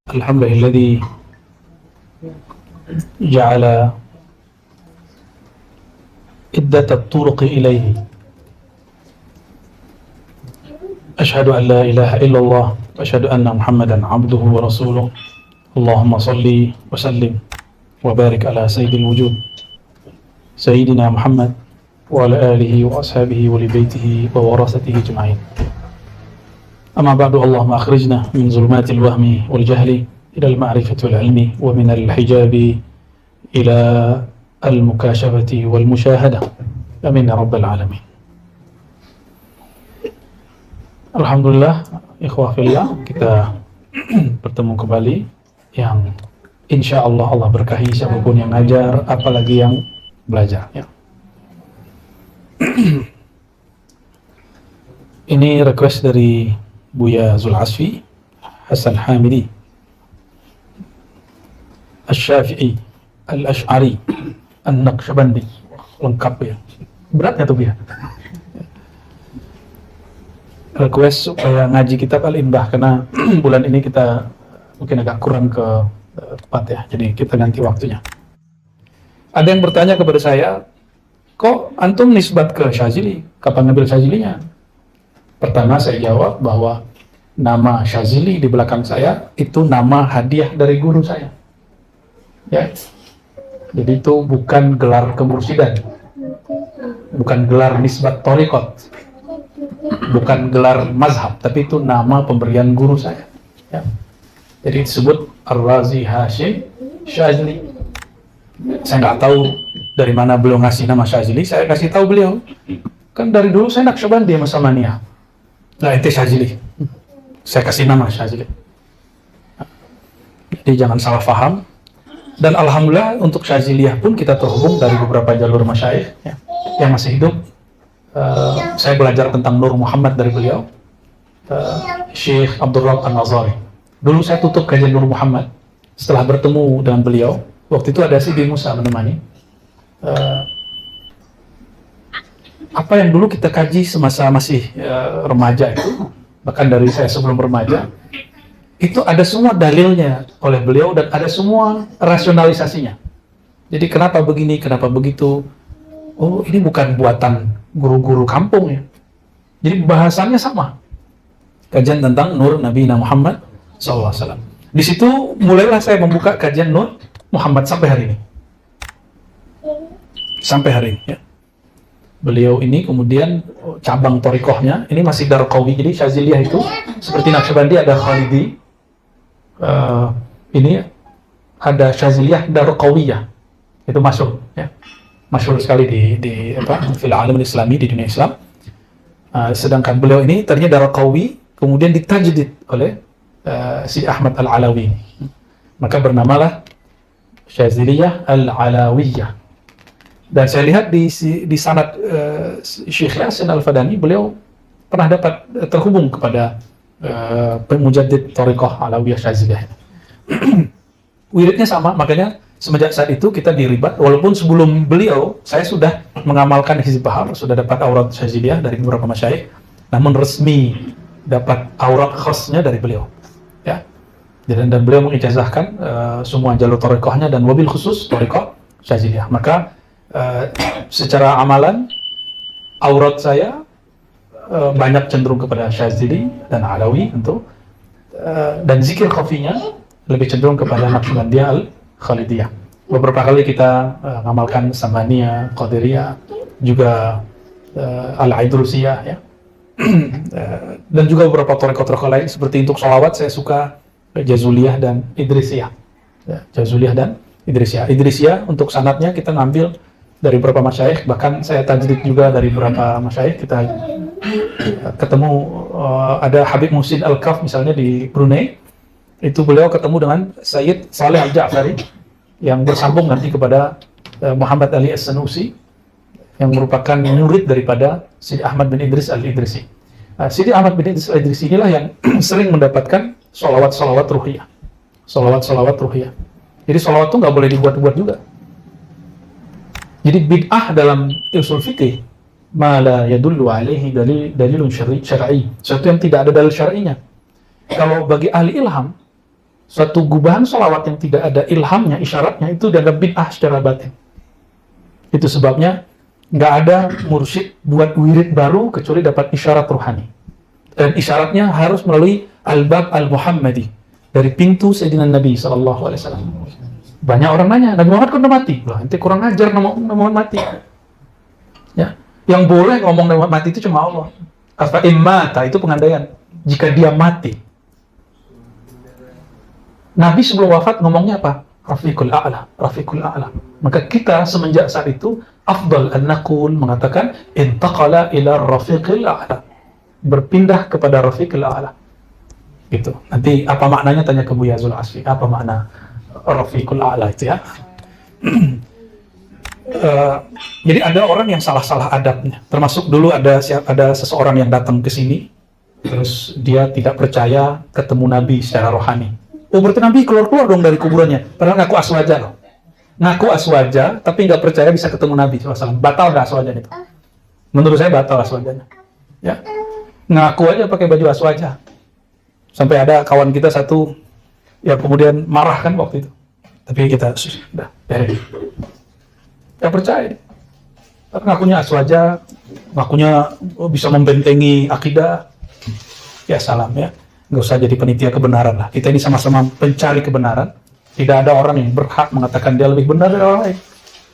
Alhamdulillahilladzi ja'ala iddat at-turuq ilayhi. Asyhadu an la ilaha illallah wa asyhadu anna Muhammadan 'abduhu wa rasuluh. Allahumma shalli wa sallim wa barik ala sayyidil wujud sayyidina Muhammad wa ala alihi wa ashabihi wa li baitihi wa warasatihi ajma'in. Amma ba'du, Allahumma akhrijna min zulumatil wahmi wal jahli ila al-ma'rifati wal ilmi wa min al-hijabi ila al-mukashafati wal musyahada. Amin ya rabbal alamin. Alhamdulillah, ikhwah fillah, kita bertemu kembali yang insya Allah Allah berkahi siapapun yang ngajar, apalagi yang belajar ya. Ini request dari Buya Zul'asfi Hasan Hamidi Asy-Syafi'i Al-Asy'ari An-Naqsyabandi. Lengkap ya, beratnya tuh ya. Request supaya ngaji kita kali imbah, karena bulan ini kita mungkin agak kurang ke tepat ya, jadi kita ganti waktunya. Ada yang bertanya kepada saya, kok antum nisbat ke Syazili, kapan ngambil Syazilinya? Pertama saya jawab bahwa nama Syazili di belakang saya itu nama hadiah dari guru saya ya. Jadi itu bukan gelar kemursidan, bukan gelar nisbat thariqat, bukan gelar mazhab, tapi itu nama pemberian guru saya ya. Jadi disebut Ar-Razi Hashim Syazili. Saya nggak tahu dari mana beliau ngasih nama Syazili, saya kasih tahu beliau, kan dari dulu saya Naqsyabandi sama Samaniyah. Nah, itu Syazili, saya kasih nama Syazili. Jadi jangan salah paham. Dan alhamdulillah untuk Syaziliyah pun kita terhubung dari beberapa jalur masyayikh ya, yang masih hidup. Saya belajar tentang Nur Muhammad dari beliau, Syekh Abdul Rabb An-Nazari. Dulu saya tutup kajian Nur Muhammad setelah bertemu dengan beliau. Waktu itu ada Sidi Musa menemani. Apa yang dulu kita kaji semasa masih remaja itu, bahkan dari saya sebelum remaja, itu ada semua dalilnya oleh beliau dan ada semua rasionalisasinya. Jadi kenapa begini, kenapa begitu. Oh, ini bukan buatan guru-guru kampung ya. Jadi bahasannya sama. Kajian tentang Nur Nabi Muhammad SAW. Di situ mulailah saya membuka kajian Nur Muhammad sampai hari ini. Sampai hari ini ya. Beliau ini kemudian cabang thariqahnya ini masih Darqawi. Jadi Syaziliyah itu seperti Naqsyabandi ada Khalidi, ini ada Syaziliyah Darqawiyah, itu masuk ya, masyhur sekali di fil alam islami, di dunia Islam. Sedangkan beliau ini tadinya Darqawi, kemudian ditajdid oleh si Ahmad Al-Alawi, maka bernamalah Syaziliyah Al-Alawiyah. Dan saya lihat di sanad Syekh Yasin Al-Fadani, beliau pernah dapat terhubung kepada pemujaddid thariqah Alawiyah Syaziliyah. Wiridnya sama, makanya semenjak saat itu kita diribat. Walaupun sebelum beliau saya sudah mengamalkan Hizb Bahar, sudah dapat aurat Syaziliyah dari beberapa masyayikh, namun resmi dapat aurat khasnya dari beliau ya. Dan beliau mengijazahkan semua jalur thariqahnya dan wabil khusus thariqah Syaziliyah. Maka secara amalan aurat saya banyak cenderung kepada Syazili dan Alawi tentu, dan zikir khafinya lebih cenderung kepada Naqsyabandiyah Al-Khalidiyah. Beberapa kali kita mengamalkan Samaniyah, Qadiriyah, juga Al-Idrusiyah ya. Dan juga beberapa thariqah lain, seperti untuk sholawat saya suka Jazuliyah dan Idrisiyah ya, Jazuliyah dan Idrisiyah. Idrisiyah untuk sanadnya kita ngambil dari beberapa masyayikh, bahkan saya tajdid juga dari beberapa masyayikh. Kita ketemu ada Habib Muhsin Al-Kaf misalnya di Brunei, itu beliau ketemu dengan Sayyid Saleh Al-Ja'fari yang bersambung nanti kepada Muhammad Ali As-Sanusi yang merupakan murid daripada Sidi Ahmad bin Idris Al-Idrisi. Sidi Ahmad bin Idris Al-Idrisi inilah yang sering mendapatkan sholawat ruhiyah. Sholawat ruhiyah. Jadi sholawat itu nggak boleh dibuat-buat juga. Jadi bid'ah dalam usul fikih ma la yadullu alaihi dalilun syar'i, sesuatu yang tidak ada dalil syar'inya. Kalau bagi ahli ilham Suatu gubahan sholawat yang tidak ada ilhamnya, isyaratnya, itu dianggap bid'ah secara batin. Itu sebabnya nggak ada mursyid buat wirid baru kecuali dapat isyarat ruhani. Dan isyaratnya harus melalui al-bab al-Muhammadi, dari pintu Sayyidina Nabi SAW. Banyak orang nanya, Nabi Muhammad kan udah mati? Loh, nanti kurang ajar Nabi Muhammad mati. Ya, yang boleh ngomong Nabi Muhammad mati itu cuma Allah. Afa immata, itu pengandaian. Jika dia mati. Nabi sebelum wafat ngomongnya apa? Rafiqul a'la, Rafiqul a'la. Maka kita semenjak saat itu afdal an naqul, mengatakan intaqala ila Rafiqil a'la. Berpindah kepada Rafiqil a'la. Gitu. Nanti apa maknanya tanya ke Buya Zul Asfi. Apa makna Rafiqul a'la itu ya? Jadi ada orang yang salah-salah adabnya. Termasuk dulu ada seseorang yang datang ke sini, terus dia tidak percaya ketemu Nabi secara rohani. Oh, berarti Nabi keluar-keluar dong dari kuburannya. Padahal ngaku aswaja loh. Ngaku aswaja, tapi nggak percaya bisa ketemu Nabi SAW. Batal nggak aswaja itu? Menurut saya batal aswajanya. Ya, ngaku aja pakai baju aswaja. Sampai ada kawan kita satu yang kemudian marah kan waktu itu. Tapi kita sudah biarin. Nggak percaya. Tapi ngakunya aswaja, ngakunya bisa membentengi akidah. Ya salam ya. Nggak usah jadi penitia kebenaran lah. Kita ini sama-sama pencari kebenaran. Tidak ada orang yang berhak mengatakan dia lebih benar dari orang lain.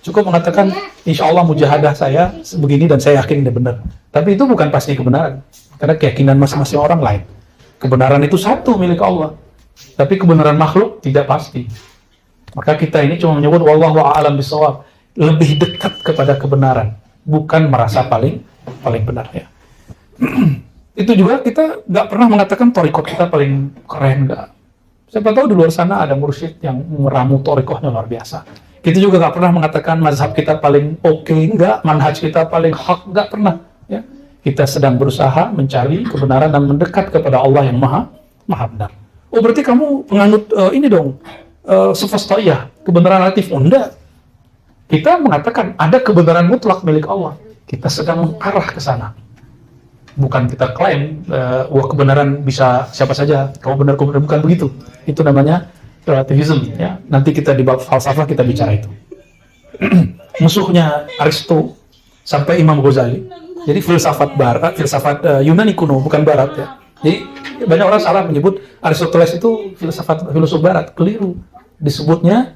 Cukup mengatakan, insya Allah mujahadah saya begini dan saya yakin dia benar. Tapi itu bukan pasti kebenaran. Karena keyakinan masing-masing orang lain. Kebenaran itu satu milik Allah. Tapi kebenaran makhluk tidak pasti. Maka kita ini cuma menyebut wallahu a'lam bishawab. Lebih dekat kepada kebenaran. Bukan merasa paling benar ya. Itu juga kita nggak pernah mengatakan torikot kita paling keren, nggak. Siapa tahu di luar sana ada mursyid yang meramu torikohnya luar biasa. Kita juga nggak pernah mengatakan mazhab kita paling oke, nggak. Manhaj kita paling hak, nggak pernah. Ya. Kita sedang berusaha mencari kebenaran dan mendekat kepada Allah yang maha benar. Oh berarti kamu penganut ini dong, sufastaiyah, kebenaran relatif. Oh enggak. Kita mengatakan ada kebenaran mutlak milik Allah. Kita sedang mengarah ke sana. Bukan kita klaim wah kebenaran bisa siapa saja, kamu benar, bukan begitu. Itu namanya relativism ya. Nanti kita di bab falsafah kita bicara itu. Musuhnya Aristo sampai Imam Ghazali. Jadi filsafat barat, filsafat Yunani kuno, bukan barat ya. Jadi banyak orang salah menyebut Aristoteles itu filosof barat, keliru. Disebutnya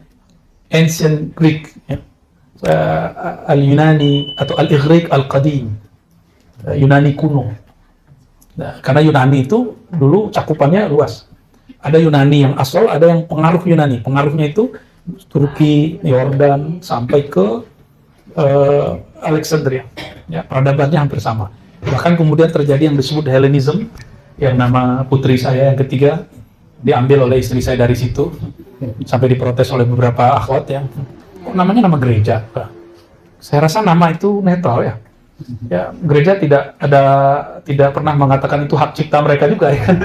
ancient Greek ya. Al-Yunani atau Al-Ighriq Al-Qadim. Yunani kuno. Nah, karena Yunani itu dulu cakupannya luas. Ada Yunani yang asal, ada yang pengaruh Yunani. Pengaruhnya itu Turki, Yordan, sampai ke Alexandria. Ya, peradabannya hampir sama. Bahkan kemudian terjadi yang disebut Hellenism, yang nama putri saya yang ketiga diambil oleh istri saya dari situ, sampai diprotes oleh beberapa akhwat ya. Kok namanya nama gereja? Saya rasa nama itu netral ya. Ya, gereja tidak pernah mengatakan itu hak cipta mereka juga ya kan.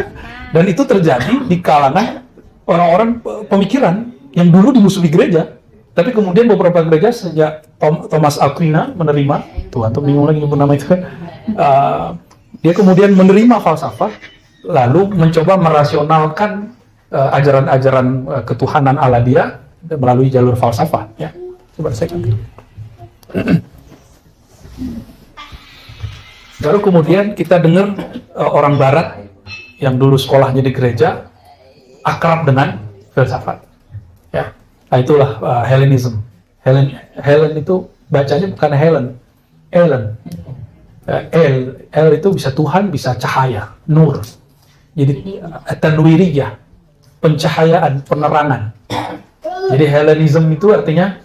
Dan itu terjadi di kalangan orang-orang pemikiran yang dulu dimusuhi gereja. Tapi kemudian beberapa gereja sejak Thomas Aquina menerima, tuh atau bingung lagi nyebut nama itu kan. Dia kemudian menerima falsafah lalu mencoba merasionalkan ajaran-ajaran ketuhanan Allah dia melalui jalur falsafah ya. Coba saya ganti. Baru kemudian kita dengar orang barat yang dulu sekolahnya di gereja akrab dengan filsafat. Ya. Nah, itulah Hellenism. Hellen itu bacanya bukan Helen. Ellen. El itu bisa Tuhan, bisa cahaya, nur. Jadi tanwiriyah, pencahayaan, penerangan. Jadi Hellenism itu artinya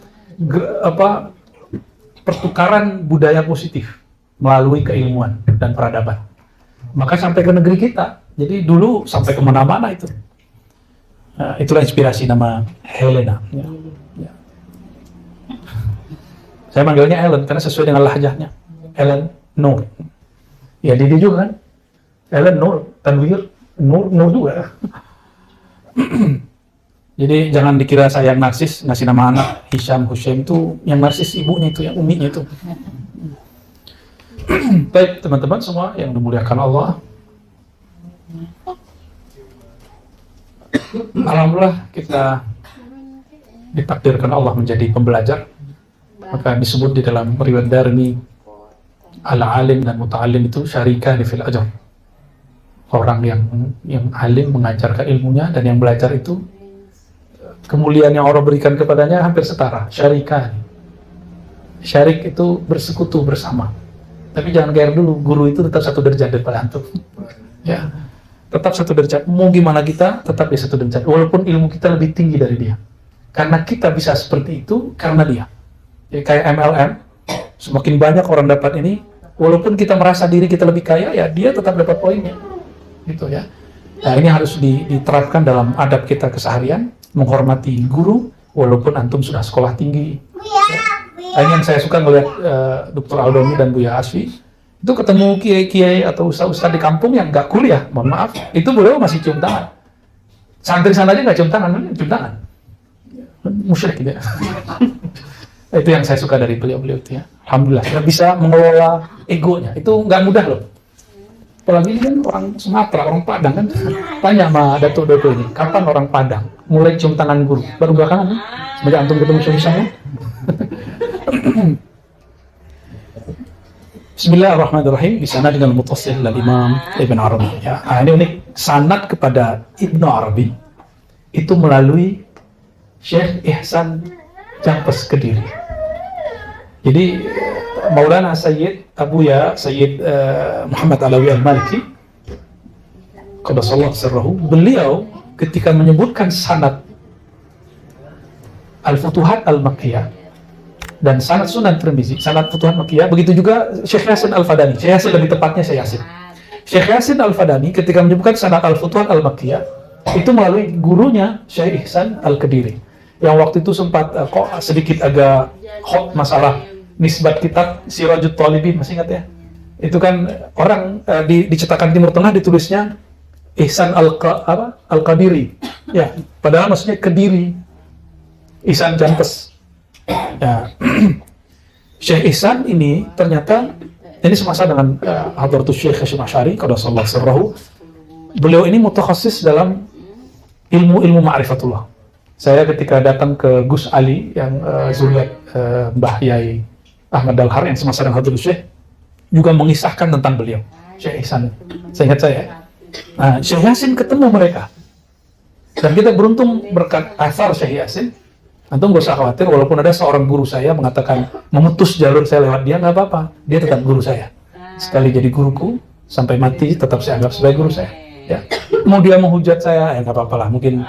pertukaran budaya positif melalui keilmuan dan peradaban. Maka sampai ke negeri kita. Jadi dulu sampai kemana-mana itu. Nah, itulah inspirasi nama Helena. Ya. Ya. Saya manggilnya Ellen karena sesuai dengan lahjahnya. Ellen Nur. Ya dia juga kan. Ellen Nur, Tanwir, Nur juga. Jadi jangan dikira saya yang narsis ngasih nama anak Hisham, Hussein itu yang narsis ibunya itu, yang uminya itu. Baik teman-teman semua yang dimuliakan Allah. Alhamdulillah kita ditakdirkan Allah menjadi pembelajar. Maka disebut di dalam riwayat Darimi, al-alim dan muta'alim itu syarikani fil ajr. Orang yang alim mengajarkan ilmunya dan yang belajar itu kemuliaan yang Allah berikan kepadanya hampir setara. Syarikani. Syarik itu bersekutu bersama. Tapi jangan gair dulu, guru itu tetap satu derajat daripada antum. Ya, tetap satu derajat. Mau gimana kita, tetap di satu derajat. Walaupun ilmu kita lebih tinggi dari dia. Karena kita bisa seperti itu karena dia. Ya, kayak MLM, semakin banyak orang dapat ini, walaupun kita merasa diri kita lebih kaya, ya dia tetap dapat poinnya. Gitu ya. Nah, ini harus diterapkan dalam adab kita keseharian, menghormati guru, walaupun antum sudah sekolah tinggi. Ya. Nah, ini yang saya suka melihat Dr. Aldomi dan Buya Asfi, itu ketemu kiai-kiai atau ustaz-ustaz di kampung yang nggak kuliah, mohon maaf, itu beliau masih cium tangan. Santri sana aja nggak cium tangan, cium tangan. Musyrik gitu ya. Itu yang saya suka dari beliau-beliau itu ya. Alhamdulillah, kita bisa mengelola egonya, itu nggak mudah loh. Apalagi ini kan orang Sumatera, orang Padang kan. Tanya sama Datuk-Datuk ini, kapan orang Padang mulai cium tangan guru? Baru belakangan kan? Semenjak antum ketemu suami-suami. Bismillahirrahmanirrahim. Di sana dengan muttasil al-Imam Ibn Arabi. Ya, ini unik. Sanad kepada Ibnu Arabi itu melalui Syekh Ihsan Jampes Kediri. Jadi Maulana Sayyid Abuya Sayyid Muhammad Alawi Al-Maliki Qaddasallahu sirrahu, beliau ketika menyebutkan sanad Al-Futuhat Al-Makkiyah dan sanad Sunan Tirmizi, sanad Futuhat Makkiyah, begitu juga Syekh Yasin Al-Fadani. Syekh Yasin lebih tepatnya Syekh Yasin. Syekh Yasin Al-Fadani ketika menyebutkan sanad Al-Futuhat Al-Makkiyah itu melalui gurunya Syekh Ihsan Al-Kediri. Yang waktu itu sempat kok sedikit agak hot masalah nisbat kitab Sirajut Talibin, masih ingat ya? Itu kan orang di cetakan Timur Tengah ditulisnya Ihsan Al-Qadiri. Ya, padahal maksudnya Kediri. Ihsan Jampes. Ya. Syekh Ihsan ini ternyata ini semasa dengan Hadratus Syekh Hasyim Asy'ari qaddasallahu sirrahu. Beliau ini mutakhasis dalam ilmu ma'rifatullah. Saya ketika datang ke Gus Ali yang zuriat Mbah Yai Ahmad Dalhar yang semasa dengan Hadratus Syekh juga mengisahkan tentang beliau, Syekh Ihsan. Saya ingat saya. Nah, Syekh Yasin ketemu mereka. Dan kita beruntung berkat asar Syekh Yasin. Antum gak usah khawatir, walaupun ada seorang guru saya mengatakan memutus jalur saya lewat dia, nggak apa-apa. Dia tetap guru saya. Sekali jadi guruku, sampai mati tetap saya anggap sebagai guru saya. Ya. Mau dia menghujat saya, ya nggak apa-apa lah. Mungkin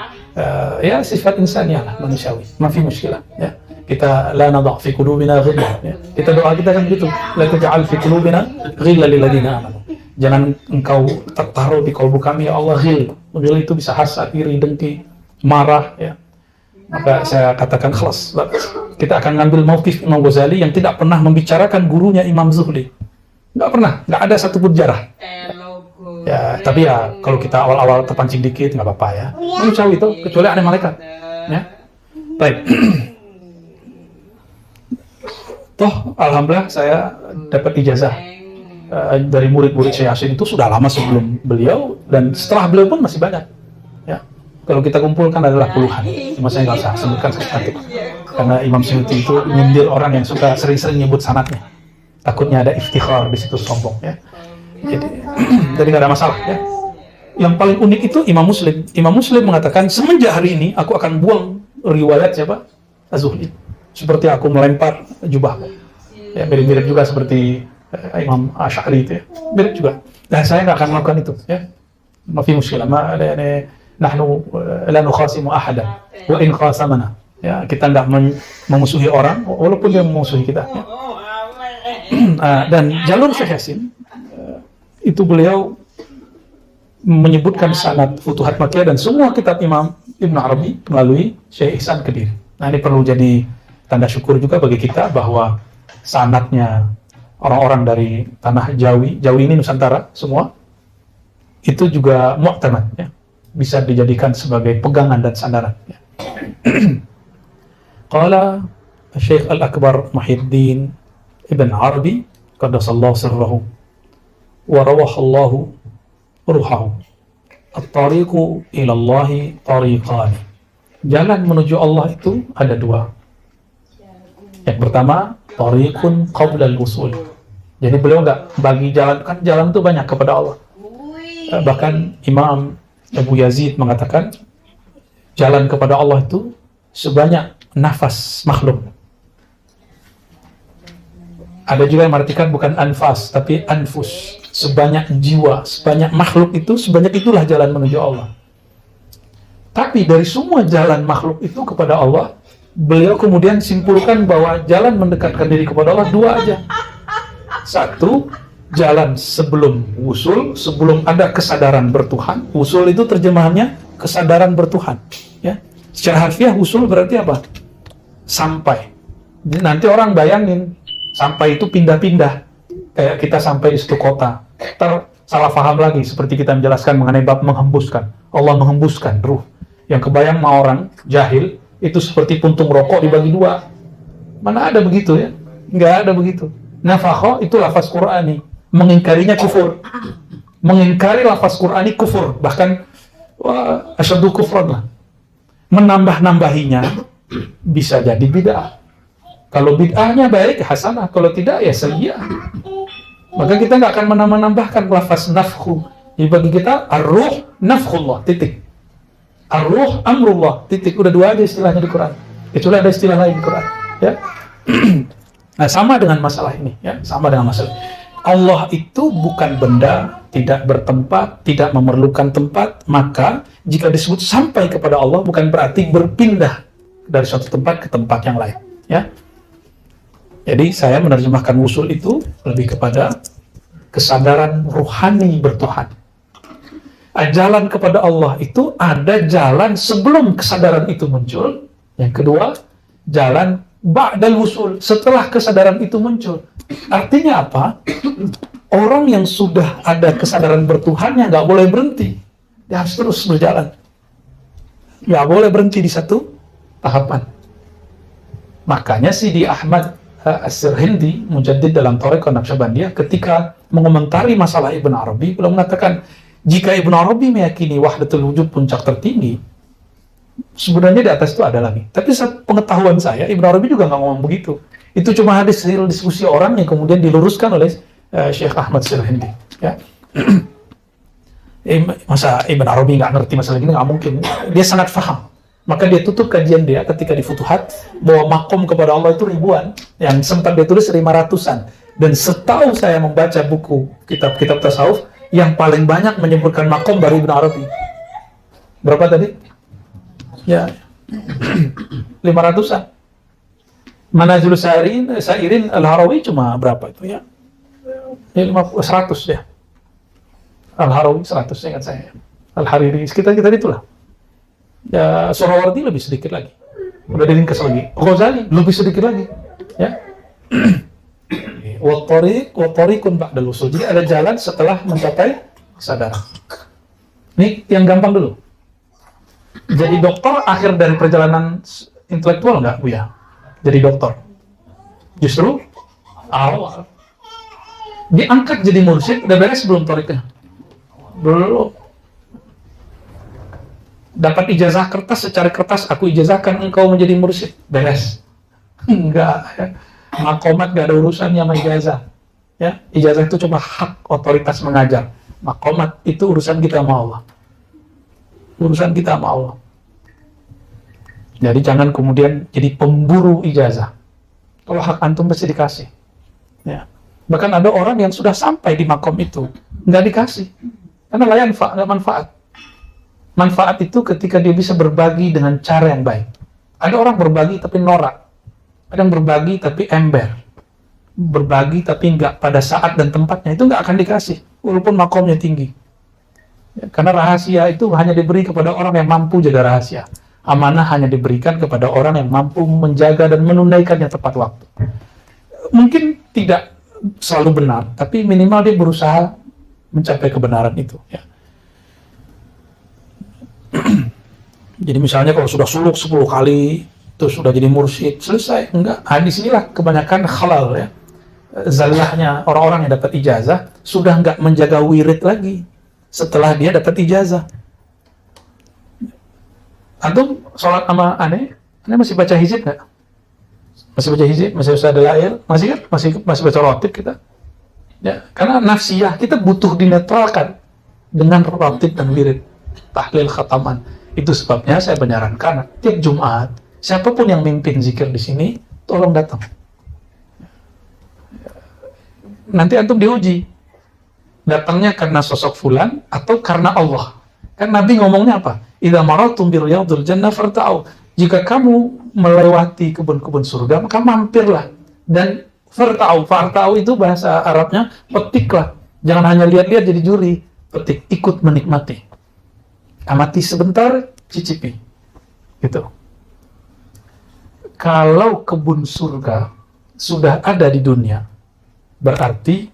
ya sifat insaniyah lah, manusiawi. Mafi muskilah. Ya. Kita la nadha' fi qulubina ghillah. Ya. Kita doa kita kan begitu. La taj'al fi qulubina ghillan lil ladzina amanu. Jangan engkau tertaruh di kalbu kami ya Allah ghil. Ghil itu bisa hasad, iri, dengki, marah ya. Maka saya katakan khalas. Kita akan ngambil mauqif Imam Ghazali yang tidak pernah membicarakan gurunya Imam Zuhli. Nggak pernah, nggak ada satupun jarah. Ya, tapi ya kalau kita awal-awal terpancing dikit nggak apa-apa ya. Manusiawi itu, kecuali ada malaikat. Ya. Baik. Toh, alhamdulillah saya dapat ijazah dari murid-murid Syekh Yasin itu sudah lama sebelum beliau dan setelah beliau pun masih banyak. Ya. Kalau kita kumpulkan adalah puluhan. Cuma saya nggak usah sebutkan satu-satu. Karena Imam Suyuti itu nyindir orang yang suka sering-sering nyebut sanadnya. Takutnya ada iftikhar di situ, sombong ya. Jadi nggak ada masalah ya. Yang paling unik itu Imam Muslim. Imam Muslim mengatakan semenjak hari ini aku akan buang riwayat siapa? Az-Zuhli. Seperti aku melempar jubahku. Ya, mirip-mirip juga seperti Imam Asy'ari itu ya. Mirip juga. Dan saya nggak akan melakukan itu ya. Mafi muskilah. Nahnu la nukhasimu ahadan wa in khasamana. Ya, kita enggak memusuhi orang walaupun dia memusuhi kita. Ya. Dan jalur Syekh Yasin itu beliau menyebutkan sanad Futuhat Makkiyah dan semua kitab Imam Ibn Arabi melalui Syekh Ihsan Kediri. Nah, ini perlu jadi tanda syukur juga bagi kita bahwa sanadnya orang-orang dari tanah Jawi ini Nusantara semua itu juga mu'tamad ya. Bisa dijadikan sebagai pegangan dan sandaran. Qala Syekh Al-Akbar Muhyiddin Ibn Arabi qaddasallahu sirrahu wa rawahallahu ruhahu. at-tariqu ilallahi tariqani. Jalan menuju Allah itu ada dua. Yang pertama, tariqun qabla al-wusul. Jadi beliau nggak bagi jalan, kan jalan itu banyak kepada Allah. Bahkan Imam Abu Yazid mengatakan jalan kepada Allah itu sebanyak nafas makhluk. Ada juga yang mengartikan bukan anfas, tapi anfus. Sebanyak jiwa, sebanyak makhluk itu, sebanyak itulah jalan menuju Allah. Tapi dari semua jalan makhluk itu kepada Allah, beliau kemudian simpulkan bahwa jalan mendekatkan diri kepada Allah dua aja. Satu, jalan sebelum wusul, sebelum ada kesadaran bertuhan. Wusul itu terjemahannya kesadaran bertuhan. Ya. Secara harfiah wusul berarti apa? Sampai. Nanti orang bayangin, sampai itu pindah-pindah. Kayak kita sampai di satu kota. Salah paham lagi, seperti kita menjelaskan mengenai bab menghembuskan. Allah menghembuskan ruh. Yang kebayang sama orang jahil, itu seperti puntung rokok dibagi dua. Mana ada begitu ya? Nggak ada begitu. Nafakho itu lafaz Qur'ani. Mengingkarinya kufur. Mengingkari lafaz Qur'ani kufur. Bahkan asyaddu kufran lah. Menambah-nambahinya bisa jadi bid'ah. Kalau bid'ahnya baik, hasanah. Kalau tidak, ya sayyi'ah. Maka kita nggak akan menambah-nambahkan lafaz nafkhu. Jadi bagi kita, ar-ruh nafkhullah, titik. Ar-ruh amrullah, titik. Udah dua aja istilahnya di Quran. Kecuali ada istilah lain di Quran. Ya. Nah, sama dengan masalah ini. Ya. Sama dengan masalah ini. Allah itu bukan benda, tidak bertempat, tidak memerlukan tempat. Maka, jika disebut sampai kepada Allah, bukan berarti berpindah dari suatu tempat ke tempat yang lain. Ya. Jadi saya menerjemahkan wusul itu lebih kepada kesadaran ruhani bertuhan. Jalan kepada Allah itu ada jalan sebelum kesadaran itu muncul. Yang kedua, jalan ba'dal wusul, setelah kesadaran itu muncul. Artinya apa? Orang yang sudah ada kesadaran bertuhannya nggak boleh berhenti. Dia harus terus berjalan. Nggak boleh berhenti di satu tahapan. Makanya Sidi Ahmad As-Sirhindi, mujaddid dalam Thariqah Naqsyabandiyah, ketika mengomentari masalah Ibn Arabi, beliau mengatakan, jika Ibn Arabi meyakini wahdatul wujud puncak tertinggi, sebenarnya di atas itu ada lagi. Tapi pengetahuan saya, Ibn Arabi juga nggak ngomong begitu. Itu cuma hadis diskusi orang yang kemudian diluruskan oleh Syekh Ahmad Sirhindi. Ya. Masa Ibn Arabi nggak ngerti masalah ini? Nggak mungkin. Dia sangat paham. Maka dia tutup kajian dia ketika di Futuhat bahwa makom kepada Allah itu ribuan, yang sempat dia tulis 500-an. Dan setahu saya membaca buku kitab-kitab tasawuf, yang paling banyak menyebutkan makom baru Ibn Arabi. Berapa tadi? Ya, 500-an. Manazil Sairin Al-Harawi cuma berapa itu ya? 100 ya. Al-Harawi 100, ingat saya. Al-Hariri sekitar itulah. Ya, Surawardi lebih sedikit lagi. Udah diringkas lagi. Ghazali lebih sedikit lagi. Ya. Wa tariqun ba'dal wusul. Jadi ada jalan setelah mencapai kesadaran. Ini yang gampang dulu. Jadi dokter akhir dari perjalanan intelektual nggak, Bu ya? Jadi dokter. Justru awal. Diangkat jadi mursyid, udah beres belum tariqnya? Belum. Dapat ijazah kertas, secara kertas aku ijazahkan engkau menjadi mursyid, beres. Enggak, ya. Makomat gak ada urusannya sama ijazah. Ya, ijazah itu cuma hak otoritas mengajar. Makomat itu urusan kita sama Allah. Urusan kita sama Allah. Jadi jangan kemudian jadi pemburu ijazah. Kalau hak antum pasti dikasih. Ya. Bahkan ada orang yang sudah sampai di makom itu, nggak dikasih. Karena layan nggak manfaat. Manfaat itu ketika dia bisa berbagi dengan cara yang baik. Ada orang berbagi tapi norak. Ada yang berbagi tapi ember. Berbagi tapi nggak pada saat dan tempatnya. Itu nggak akan dikasih. Walaupun makomnya tinggi. Ya, karena rahasia itu hanya diberi kepada orang yang mampu jaga rahasia. Amanah hanya diberikan kepada orang yang mampu menjaga dan menunaikannya tepat waktu. Mungkin tidak selalu benar, tapi minimal dia berusaha mencapai kebenaran itu. Ya. Jadi misalnya kalau sudah suluk 10 kali, terus sudah jadi mursyid, selesai. Enggak. Di sinilah kebanyakan halal ya. Zallahnya orang-orang yang dapat ijazah, sudah enggak menjaga wirid lagi setelah dia dapat ijazah. Antum sholat sama aneh masih baca hizib nggak? Masih baca hizib, masih baca dalail, masih kan? Masih baca rotib kita. Ya, karena nafsiyah kita butuh dinetralkan dengan rotib dan wirid, tahlil khataman. Itu sebabnya saya menyarankan tiap Jumat, siapapun yang mimpin zikir di sini, tolong datang. Nanti antum diuji, datangnya karena sosok fulan atau karena Allah. Kan Nabi ngomongnya apa? Idza maratum bi riyadil jannah farta'u. Jika kamu melewati kebun-kebun surga, maka mampirlah. Dan farta'u itu bahasa Arabnya petiklah. Jangan hanya lihat-lihat jadi juri, petik, ikut menikmati. Amati sebentar, cicipi. Gitu. Kalau kebun surga sudah ada di dunia, berarti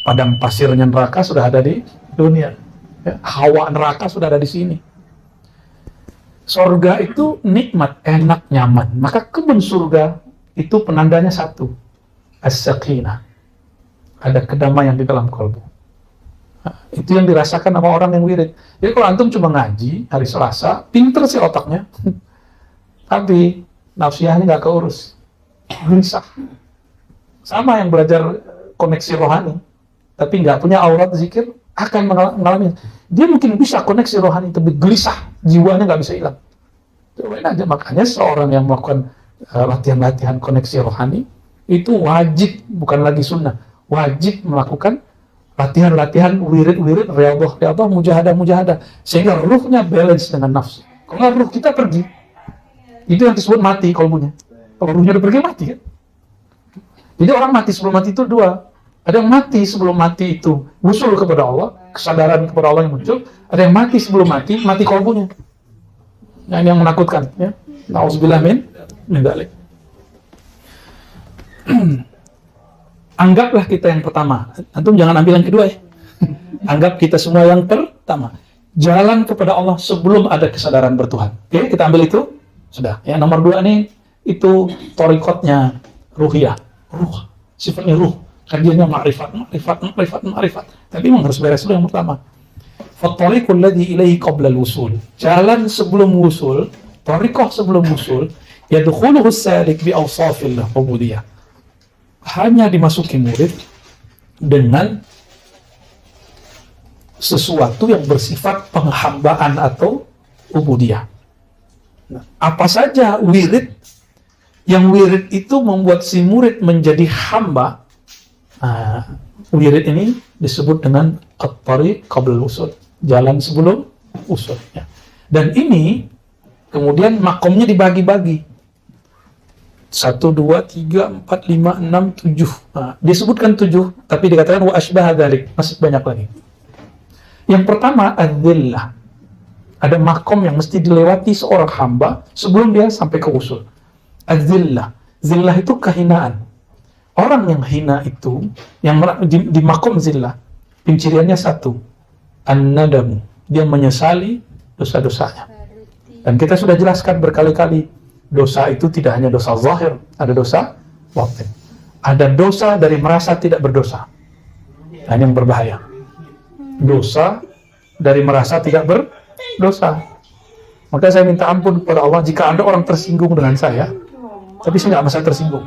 padang pasirnya neraka sudah ada di dunia. Ya, hawa neraka sudah ada di sini. Surga itu nikmat, enak, nyaman. Maka kebun surga itu penandanya satu, as-sakinah. Ada kedamaian di dalam kalbu. Nah, itu yang dirasakan sama orang yang wirid. Jadi kalau antum cuma ngaji hari Selasa, pinter sih otaknya, tapi nafsiyahnya nggak keurus, gelisah. Sama yang belajar koneksi rohani, tapi nggak punya aurat zikir, akan mengalami. Dia mungkin bisa koneksi rohani, tapi gelisah, jiwanya nggak bisa hilang. Cobain aja. Makanya seorang yang melakukan latihan-latihan koneksi rohani, itu wajib, bukan lagi sunnah, wajib melakukan latihan-latihan wirid-wirid, riyadhah, mujahadah, sehingga ruhnya balance dengan nafsu. Kalau ruh kita pergi, itu yang disebut mati kalbunya. Kalau ruhnya udah pergi, mati kan? Jadi orang mati sebelum mati itu dua. Ada yang mati sebelum mati itu wusul kepada Allah, kesadaran kepada Allah yang muncul. Ada yang mati sebelum mati kalbunya. Nah, ini yang menakutkan, ya. Nauzubillah min dzalik. Anggaplah kita yang pertama. Antum jangan ambil yang kedua ya. Anggap kita semua yang pertama. Jalan kepada Allah sebelum ada kesadaran bertuhan. Oke, kita ambil itu. Sudah. Ya, nomor 2 nih itu thariqatnya ruhiyah. Ruh, sifatnya ruh. Kajiannya ma'rifat. Tapi memang harus beres dulu yang pertama. Fattariqul ladzi ilaihi qabla al-wusul. Jalan sebelum wusul, thariqah sebelum wusul, yadkhuluhu as-salik bi awsafil ubudiyah. Hanya dimasuki murid dengan sesuatu yang bersifat penghambaan atau ubudiyah. Nah, apa saja wirid yang wirid itu membuat si murid menjadi hamba. Wirid ini disebut dengan at-tariq qabla usul, jalan sebelum usul. Ya. Dan ini kemudian makomnya dibagi-bagi. 1, 2, 3, 4, 5, 6, 7. Disebutkan 7, tapi dikatakan wa asbah dzalik, masih banyak lagi. Yang pertama adzillah. Ada makom yang mesti dilewati seorang hamba sebelum dia sampai ke usul. Adzillah. Zillah itu kehinaan. Orang yang hina itu, yang di makom zillah, penciriannya satu, an-nadamu. Dia menyesali dosa-dosanya. Dan kita sudah jelaskan berkali-kali, dosa itu tidak hanya dosa zahir, ada dosa batin. Ada dosa dari merasa tidak berdosa. Dan yang berbahaya. Dosa dari merasa tidak berdosa. Maka saya minta ampun kepada Allah jika ada orang tersinggung dengan saya, tapi saya nggak masalah tersinggung.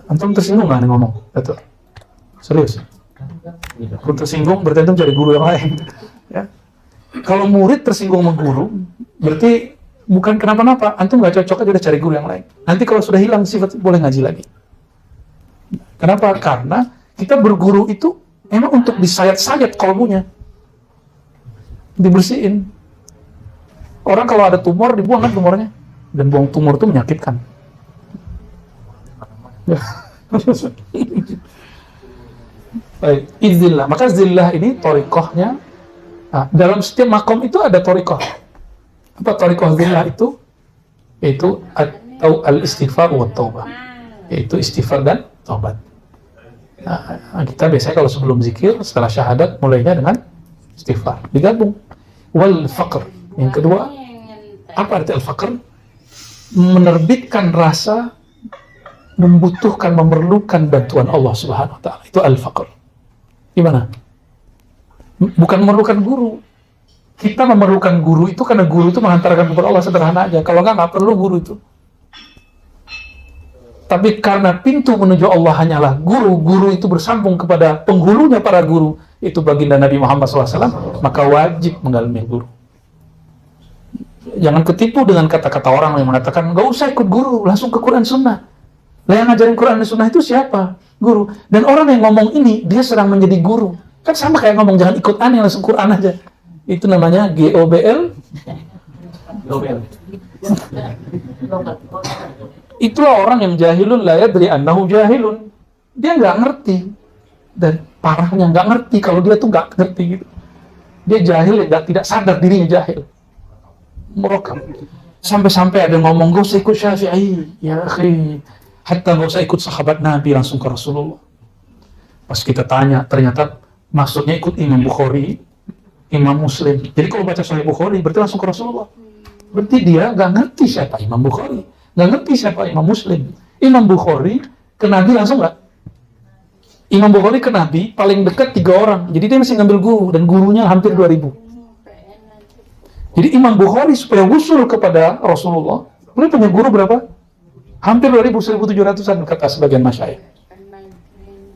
Antum tersinggung nggak nih ngomong? Betul. Serius. Kalau tersinggung berarti antum cari guru yang lain. Ya. Kalau murid tersinggung sama guru, berarti bukan kenapa-napa. Antum nggak cocok aja udah cari guru yang lain. Nanti kalau sudah hilang sifat, boleh ngaji lagi. Kenapa? Karena kita berguru itu emang untuk disayat-sayat kalbunya, dibersihin. Orang kalau ada tumor dibuang kan tumornya, dan buang tumor itu menyakitkan. Ya. Baik, idzillah. Maka zillah ini thariqahnya. Dalam setiap makom itu ada thariqah. Apa thariqah zillah itu? Yaitu atau al-istighfar wa taubah. Yaitu istighfar dan taubat. Kita biasanya kalau sebelum zikir, setelah syahadat, mulainya dengan istighfar. Digabung. Wal faqr. Yang kedua, apa arti al-faqr? Menerbitkan rasa membutuhkan, memerlukan bantuan Allah Subhanahu wa ta'ala. Itu al-faqr. Gimana? Bukan memerlukan guru. Kita memerlukan guru itu karena guru itu mengantarkan kepada Allah, sederhana aja. Kalau nggak perlu guru itu. Tapi karena pintu menuju Allah hanyalah guru, guru itu bersambung kepada penghulunya para guru, itu baginda Nabi Muhammad SAW, maka wajib mengalami guru. Jangan ketipu dengan kata-kata orang yang mengatakan, nggak usah ikut guru, langsung ke Quran Sunnah. Lah yang ngajarin Quran dan Sunnah itu siapa? Guru. Dan orang yang ngomong ini, dia sedang menjadi guru. Kan sama kayak ngomong, jangan ikut aneh, langsung Quran aja. Itu namanya GOBL. Itulah orang yang jahilun la yadri annahu jahilun. Dia nggak ngerti. Dan parahnya nggak ngerti kalau dia tuh nggak ngerti gitu. Dia jahil, tidak sadar dirinya jahil. Merekam. Sampai-sampai ada yang ngomong, gak usah ikut Syafi'i. Ya akhi. Hatta gak usah ikut sahabat Nabi, langsung ke Rasulullah. Pas kita tanya, ternyata maksudnya ikut Imam Bukhari, Imam Muslim. Jadi kalau baca Sahih Bukhari, berarti langsung ke Rasulullah. Berarti dia nggak ngerti siapa Imam Bukhari, nggak ngerti siapa Imam Muslim. Imam Bukhari ke Nabi langsung nggak? Imam Bukhari ke Nabi paling dekat 3 orang. Jadi dia masih ngambil guru, dan gurunya hampir 2000. Jadi Imam Bukhari supaya wusul kepada Rasulullah, beliau punya guru berapa? Hampir 2000, 1700-an kata sebagian masyayikh.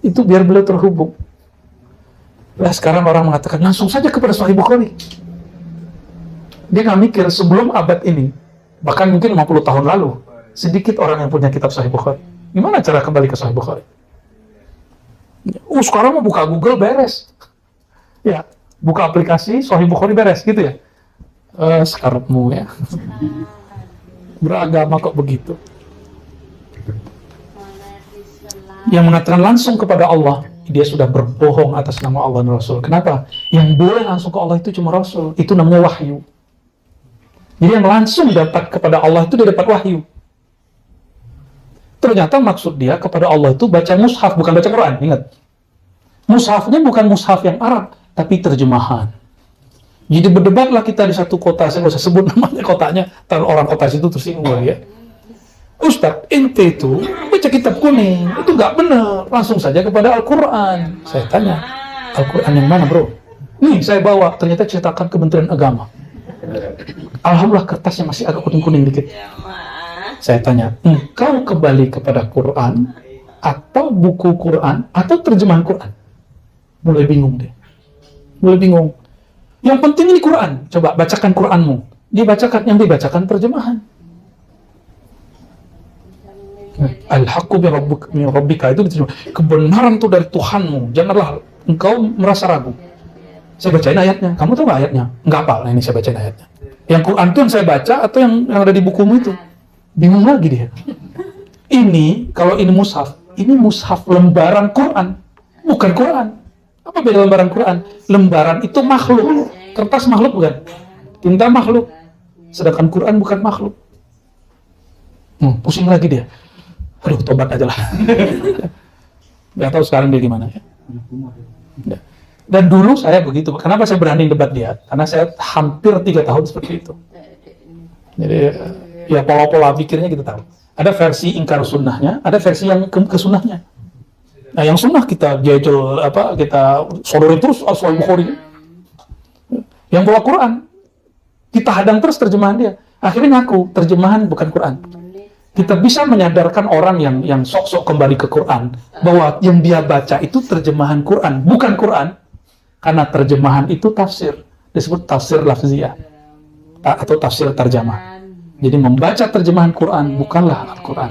Itu biar beliau terhubung. Nah, sekarang orang mengatakan langsung saja kepada Sahih Bukhari. Dia nggak mikir sebelum abad ini, bahkan mungkin 50 tahun lalu, sedikit orang yang punya kitab Sahih Bukhari. Gimana cara kembali ke Sahih Bukhari? Sekarang mau buka Google beres. Ya, buka aplikasi Sahih Bukhari beres gitu ya. Sekarangmu ya. Beragama kok begitu. Yang mengatakan langsung kepada Allah, dia sudah berbohong atas nama Allah dan Rasul. Kenapa? Yang boleh langsung ke Allah itu cuma Rasul. Itu namanya wahyu. Jadi yang langsung dapat kepada Allah itu dia dapat wahyu. Ternyata maksud dia kepada Allah itu baca mushaf, bukan baca Quran. Ingat, mushafnya bukan mushaf yang Arab, tapi terjemahan. Jadi berdebatlah kita di satu kota, saya nggak usah sebut namanya kotanya, taruh orang kota situ tersinggung ya. Ustadz, ente itu baca kitab kuning, itu nggak benar. Langsung saja kepada Al-Quran. Saya tanya, Al-Quran yang mana bro? Nih saya bawa, ternyata cetakan Kementerian Agama. Alhamdulillah kertasnya masih agak kuning-kuning dikit. Saya tanya, engkau kembali kepada Quran, atau buku Quran, atau terjemahan Quran? Mulai bingung deh. Mulai bingung. Yang penting ini Quran. Coba bacakan Quranmu. Dibacakan, yang dibacakan terjemahan. Al-haqqu min rabbika, itu diterjemah. Kebenaran itu dari Tuhanmu. Janganlah engkau merasa ragu. Saya bacain ayatnya. Kamu tahu nggak ayatnya? Nggak apa. Nah, ini saya bacain ayatnya. Yang Quran itu yang saya baca atau yang ada di bukumu itu? Bingung lagi dia. Ini kalau ini mushaf lembaran Quran, bukan Quran. Apa beda lembaran Quran? Lembaran itu makhluk. Kertas makhluk bukan? Tinta makhluk. Sedangkan Quran bukan makhluk. Pusing lagi dia. Aduh, tobat aja lah. Gak tahu sekarang dia gimana ya. Dan dulu saya begitu. Kenapa saya berani debat dia? Karena saya hampir 3 tahun seperti itu. Jadi ya pola-pola pikirnya kita tahu. Ada versi ingkar sunnahnya, ada versi yang ke sunnahnya. Nah, yang sunnah kita jajal kita sodorin terus Sahih Bukhari. Yang bawa Quran kita hadang terus terjemahan dia. Akhirnya ngaku terjemahan bukan Quran. Kita bisa menyadarkan orang yang sok-sok kembali ke Quran bahwa yang dia baca itu terjemahan Quran, bukan Quran. Karena terjemahan itu tafsir, disebut tafsir lafziyah atau tafsir tarjamah. Jadi membaca terjemahan Quran bukanlah Al-Quran.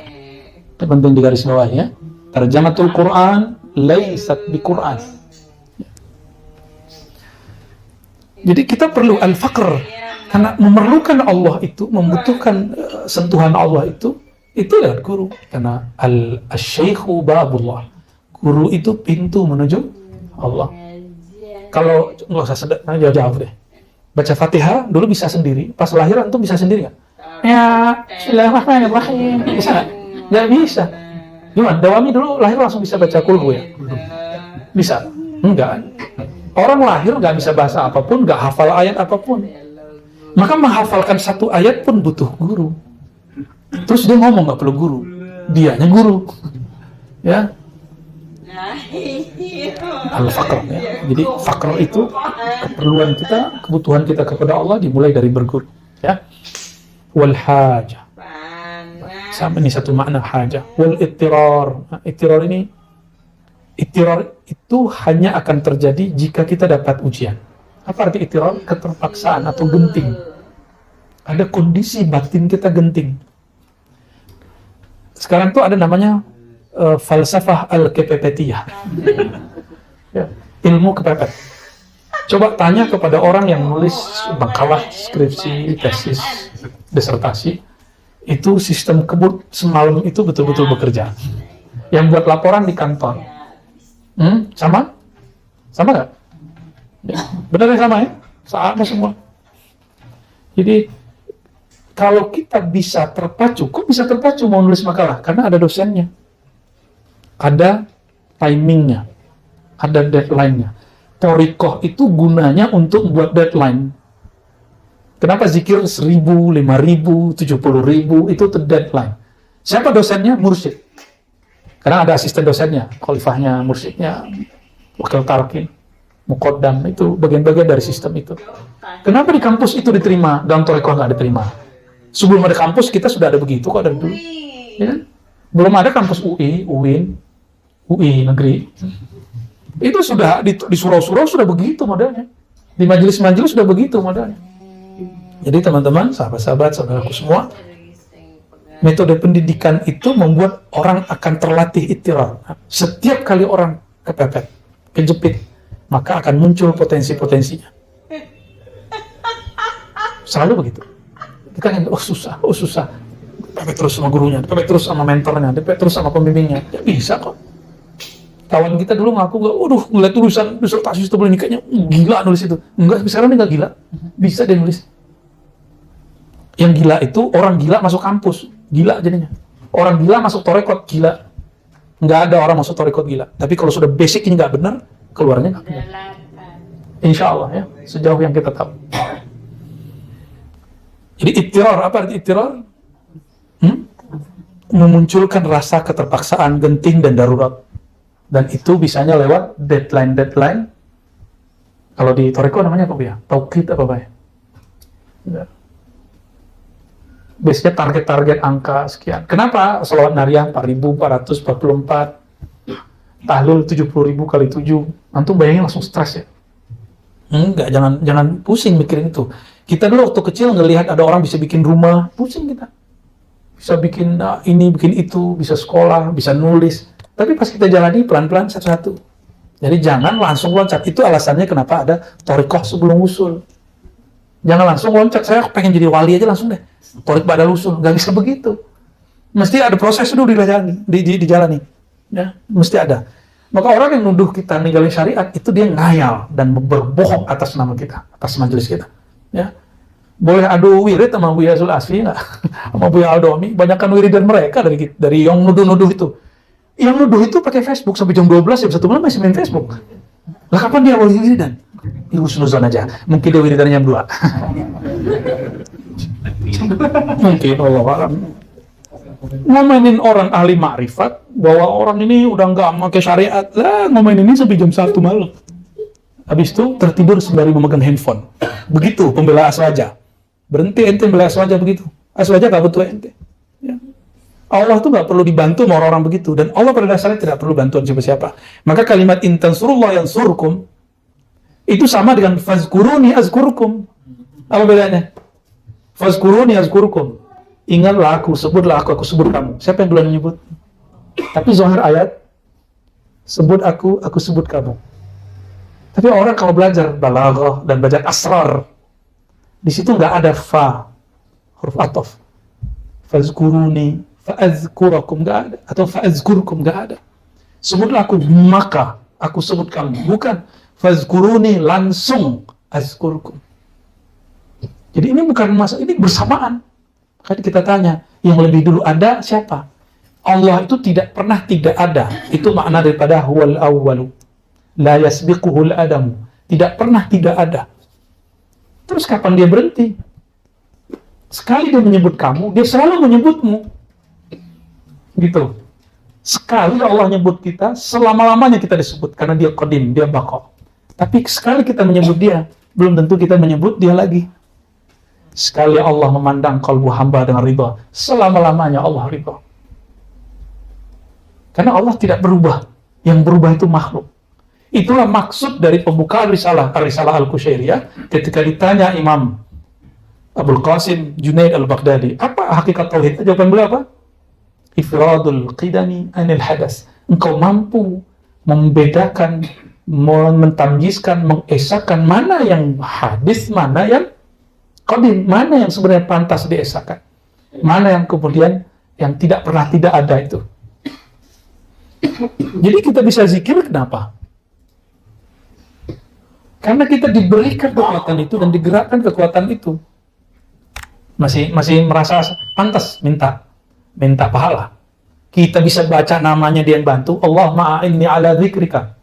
Itu penting digarisbawahi ya. Tarjamatul Quran laisat bi Quran. Jadi kita perlu al-faqr karena memerlukan Allah itu, membutuhkan sentuhan Allah itu lewat guru. Karena al-syaikhu babullah. Guru itu pintu menuju Allah. Kalau nggak usah jauh-jauh deh. Baca Fatihah dulu bisa sendiri, pas lahiran tuh bisa sendiri nggak? Ya, Bismillahirrahmanirrahim. Bisa nggak? Nggak bisa. Gimana? Dawami dulu lahir langsung bisa baca kulhu ya? Bisa? Enggak. Orang lahir nggak bisa bahasa apapun, nggak hafal ayat apapun. Maka menghafalkan satu ayat pun butuh guru. Terus dia ngomong nggak perlu guru, dianya guru. Ya. Al-faqr ya. Jadi faqr itu keperluan kita, kebutuhan kita kepada Allah dimulai dari berguru ya. Wal hajah. Sama ini satu makna hajah. Wal ittirar. Ittirar ini, ittirar itu hanya akan terjadi jika kita dapat ujian. Apa arti ittirar? Keterpaksaan atau genting. Ada kondisi batin kita genting. Sekarang tuh ada namanya falsafah al-kepepetiyah. Ya, ilmu kepepet. Coba tanya kepada orang yang nulis makalah, skripsi, tesis, disertasi, itu sistem kebut semalam itu betul-betul bekerja. Yang buat laporan di kantor, sama? Sama nggak? Ya, benar sama ya? Sama semua. Jadi kalau kita bisa terpacu, kok bisa terpacu mau nulis makalah? Karena ada dosennya, ada timingnya, ada deadline-nya. Thoriqoh itu gunanya untuk buat deadline. Kenapa zikir 1.000, 5.000, 70.000 itu deadline? Siapa dosennya? Mursyid. Karena ada asisten dosennya, khalifahnya, mursyidnya, wakil talqin, muqaddam, itu bagian-bagian dari sistem itu. Kenapa di kampus itu diterima, dalam thoriqoh nggak diterima? Sebelum ada kampus kita sudah ada begitu kok dari dulu. Ya? Belum ada kampus UI, UIN, UI negeri. Itu sudah di surau-surau sudah begitu modelnya. Di majelis-majelis sudah begitu modelnya. Jadi teman-teman, sahabat-sahabat, saudaraku semua, metode pendidikan itu membuat orang akan terlatih ittirar. Setiap kali orang kepepet, kejepit, maka akan muncul potensi-potensinya. Selalu begitu. Kita kan, oh susah. Pepet terus sama gurunya, pepet terus sama mentornya, pepet terus sama pembimbingnya. Ya bisa kok. Kawan kita dulu ngaku nggak, ngeliat tulisan disertasi itu boleh kayaknya gila nulis itu. Enggak, sekarang dia nggak gila, bisa dia nulis. Yang gila itu orang gila masuk kampus, gila jadinya. Orang gila masuk thoriqoh, gila. Nggak ada orang masuk thoriqoh gila. Tapi kalau sudah basic ini nggak benar, keluarnya nggak benar. Insya Allah ya, sejauh yang kita tahu. Jadi ittirar, apa arti ittirar? Memunculkan rasa keterpaksaan, genting dan darurat. Dan itu bisanya lewat deadline. Kalau di thoriqoh namanya apa ya? Tauqid apa ya? Biasanya target-target angka sekian. Kenapa sholawat nariyah 4.444, tahlil 70.000 kali 7? Antum bayangin langsung stres ya? Enggak, jangan pusing mikirin itu. Kita dulu waktu kecil ngelihat ada orang bisa bikin rumah, pusing kita. Bisa bikin ini, bikin itu, bisa sekolah, bisa nulis. Tapi pas kita jalani pelan-pelan satu-satu. Jadi jangan langsung loncat. Itu alasannya kenapa ada thoriqoh sebelum usul. Jangan langsung loncat. Saya pengen jadi wali aja langsung deh. Thoriq badal usul. Nggak bisa begitu. Mesti ada proses dulu dijalani. Ya, mesti ada. Maka orang yang nuduh kita ninggalin syariat itu dia ngayal dan berbohong atas nama kita, atas majelis kita. Ya. Boleh adu wirid sama Buya Zul Asfi nggak? Sama Buya Aldomi. Banyakkan wiridan mereka dari yang nuduh-nuduh itu. Yang nuduh itu pakai Facebook sampai jam 12, jam 1 malam masih main Facebook. Lah kapan dia mau wiridan? Di husnuzon aja. Mungkin dia wiridan jam 2. Mungkin, Allah alam. Ngomenin orang ahli makrifat bahwa orang ini udah nggak pakai syariat. Lah ngomenin ini sampai jam 1 malam. Habis itu tertidur sembari memegang handphone. Begitu pembela aswaja. Berhenti ente bela aswaja begitu. Aswaja gak butuh ente. Ya. Allah tuh nggak perlu dibantu sama orang-orang begitu, dan Allah pada dasarnya tidak perlu bantuan siapa-siapa. Maka kalimat intansurullah yansurkum itu sama dengan fazkuruni azkurkum. Apa bedanya? Fazkuruni azkurkum. Ingatlah aku, sebutlah aku sebut kamu. Siapa yang duluan menyebut? Tapi zahir ayat sebut aku sebut kamu. Tapi orang kalau belajar balaghah dan belajar asrar, di situ nggak ada fa, huruf ataf. Fazkuruni fa'azkurakum, nggak ada, atau fa'azkurkum, nggak ada. Sebutlah aku, maka aku sebut kamu. Bukan fazkuruni langsung azkurkum. Jadi ini bukan masa, ini bersamaan. Maka kita tanya, yang lebih dulu ada siapa? Allah itu tidak pernah tidak ada. Itu makna daripada huwal awwalu la yasbiquhul adamu. Tidak pernah tidak ada. Terus kapan dia berhenti? Sekali dia menyebut kamu, dia selalu menyebutmu. Gitu. Sekali Allah nyebut kita, selama-lamanya kita disebut karena dia qadim, dia baqa. Tapi sekali kita menyebut dia, belum tentu kita menyebut dia lagi. Sekali Allah memandang kalbu hamba dengan ridha, selama-lamanya Allah ridha. Karena Allah tidak berubah. Yang berubah itu makhluk. Itulah maksud dari pembukaan risalah Al-Qushairiyah ketika ditanya Imam Abul Qasim Junaid Al-Baghdadi, apa hakikat tauhid? Jawaban beliau apa? Ifradul qidami anil hadas. Engkau mampu membedakan, mentamyizkan, mengesahkan mana yang hadis, mana yang qadim, mana yang sebenarnya pantas diesahkan, mana yang kemudian yang tidak pernah tidak ada itu. Jadi kita bisa zikir kenapa? Karena kita diberikan kekuatan itu dan digerakkan kekuatan itu. Masih merasa pantas minta pahala. Kita bisa baca namanya, dia yang bantu. Allahumma a'inni ala dzikrika.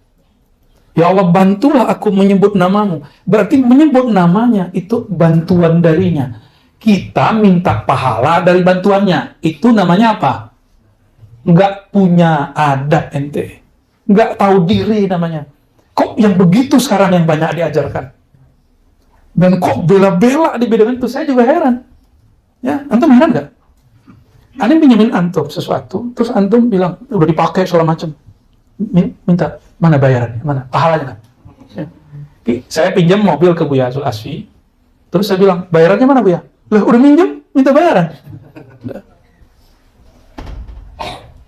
Ya Allah, bantulah aku menyebut namamu. Berarti menyebut namanya itu bantuan darinya. Kita minta pahala dari bantuannya. Itu namanya apa? Nggak punya adab ente. Nggak tahu diri namanya. Kok yang begitu sekarang yang banyak diajarkan? Dan kok bela-bela di bidang itu? Saya juga heran. Ya, antum heran nggak? Antum pinjemin antum sesuatu, terus antum bilang, udah dipakai segala macam. Minta, mana bayarannya? Mana? Pahalanya kan? Ya. Saya pinjam mobil ke Buya Azul Asfi, terus saya bilang, bayarannya mana Buya? Lah, udah minjem, minta bayaran.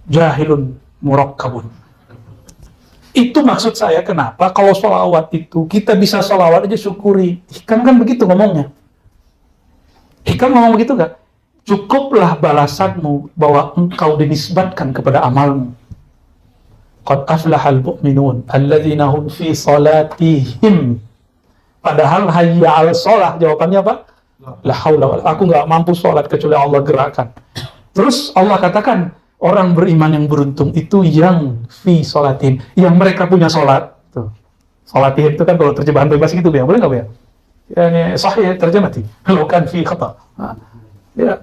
Jahilun murakkabun. Itu maksud saya kenapa kalau sholawat itu, kita bisa sholawat aja syukuri. Hikam kan begitu ngomongnya. Hikam ngomong begitu nggak? Cukuplah balasanmu bahwa engkau dinisbatkan kepada amalmu. Qad aflahal mu'minun alladzina hum fi salatihim. Padahal hayya 'alas shalah, jawabannya apa? La haula wala, aku nggak mampu sholat kecuali Allah gerakkan. Terus Allah katakan, orang beriman yang beruntung itu yang fi salatihim, yang mereka punya sholat. Tuh. Salatihim itu kan kalau terjemahan bebas gitu ya, boleh nggak ya? Yani sahih terjemati. Kalau kan fi khata. Ya.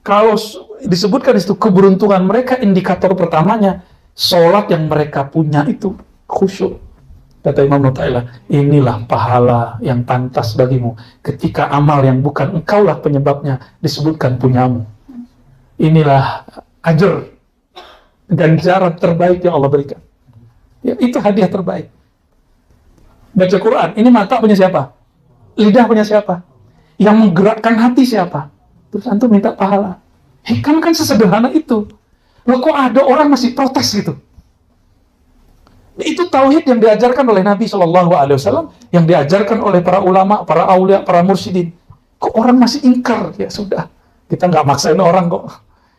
Kalau disebutkan itu keberuntungan mereka, indikator pertamanya sholat yang mereka punya itu khusyuk. Kata Imam Nu'ta'ilah, inilah pahala yang pantas bagimu ketika amal yang bukan engkaulah penyebabnya disebutkan punyamu. Inilah ajr, ganjaran terbaik yang Allah berikan. Ya, itu hadiah terbaik. Baca Quran, ini mata punya siapa? Lidah punya siapa? Yang menggerakkan hati siapa? Terus antum minta pahala. Hikam kan sesederhana itu. Loh, kok ada orang masih protes gitu? Itu tauhid yang diajarkan oleh Nabi SAW, yang diajarkan oleh para ulama, para aulia, para mursyidin. Kok orang masih ingkar? Ya sudah, kita nggak maksain orang kok.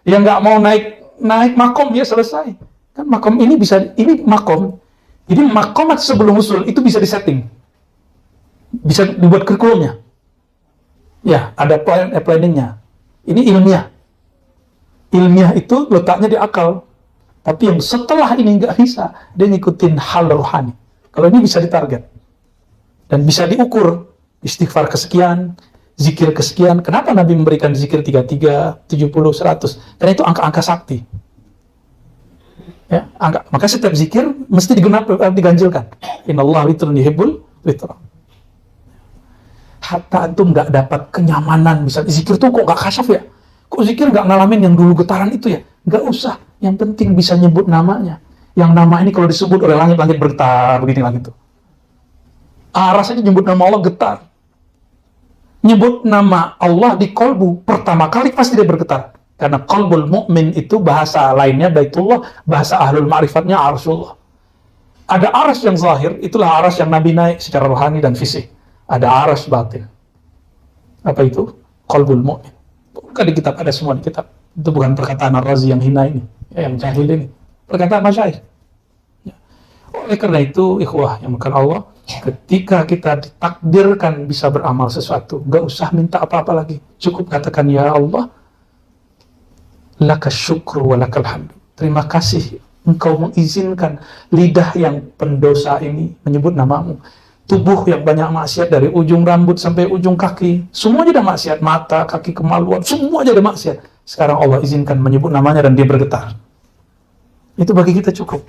Yang nggak mau naik makom, ya selesai. Kan makom ini bisa, ini makom. Jadi makomat sebelum usul itu bisa disetting. Bisa dibuat kurikulumnya. Ya, ada planningnya. Ini ilmiah. Ilmiah itu letaknya di akal. Tapi yang setelah ini nggak bisa, dia ngikutin hal rohani. Kalau ini bisa ditarget. Dan bisa diukur. Istighfar kesekian, zikir kesekian. Kenapa Nabi memberikan zikir 33, 70, 100? Karena itu angka-angka sakti. Ya, angka. Maka setiap zikir mesti diganjilkan. Innallaha witrun yuhibbul witra. Hatta antum nggak dapat kenyamanan, bisa zikir tuh kok nggak kasyaf ya? Kok zikir nggak ngalamin yang dulu getaran itu ya? Nggak usah. Yang penting bisa nyebut namanya. Yang nama ini kalau disebut oleh langit-langit bergetar, begini lagi tuh. Rasanya nyebut nama Allah getar. Nyebut nama Allah di kolbu, pertama kali pasti dia bergetar. Karena kolbul mu'min itu bahasa lainnya Baitullah, bahasa ahlul ma'rifatnya Arsyullah. Ada aras yang zahir, itulah aras yang Nabi naik secara rohani dan fisik. Ada aras batin. Apa itu? Qalbul mu'min. Bukan di kitab, ada semua di kitab. Itu bukan perkataan Ar-Razi yang hina ini, yang jahil ini. Perkataan masyaikh. Ya. Oleh karena itu, ikhwah yang makan Allah, ketika kita ditakdirkan bisa beramal sesuatu, nggak usah minta apa-apa lagi. Cukup katakan, ya Allah, laka syukru wa lakal hamdu. Terima kasih engkau mengizinkan lidah yang pendosa ini menyebut namamu. Tubuh yang banyak maksiat dari ujung rambut sampai ujung kaki, semuanya ada maksiat, mata, kaki, kemaluan, semua ada maksiat. Sekarang Allah izinkan menyebut namanya dan dia bergetar. Itu bagi kita cukup.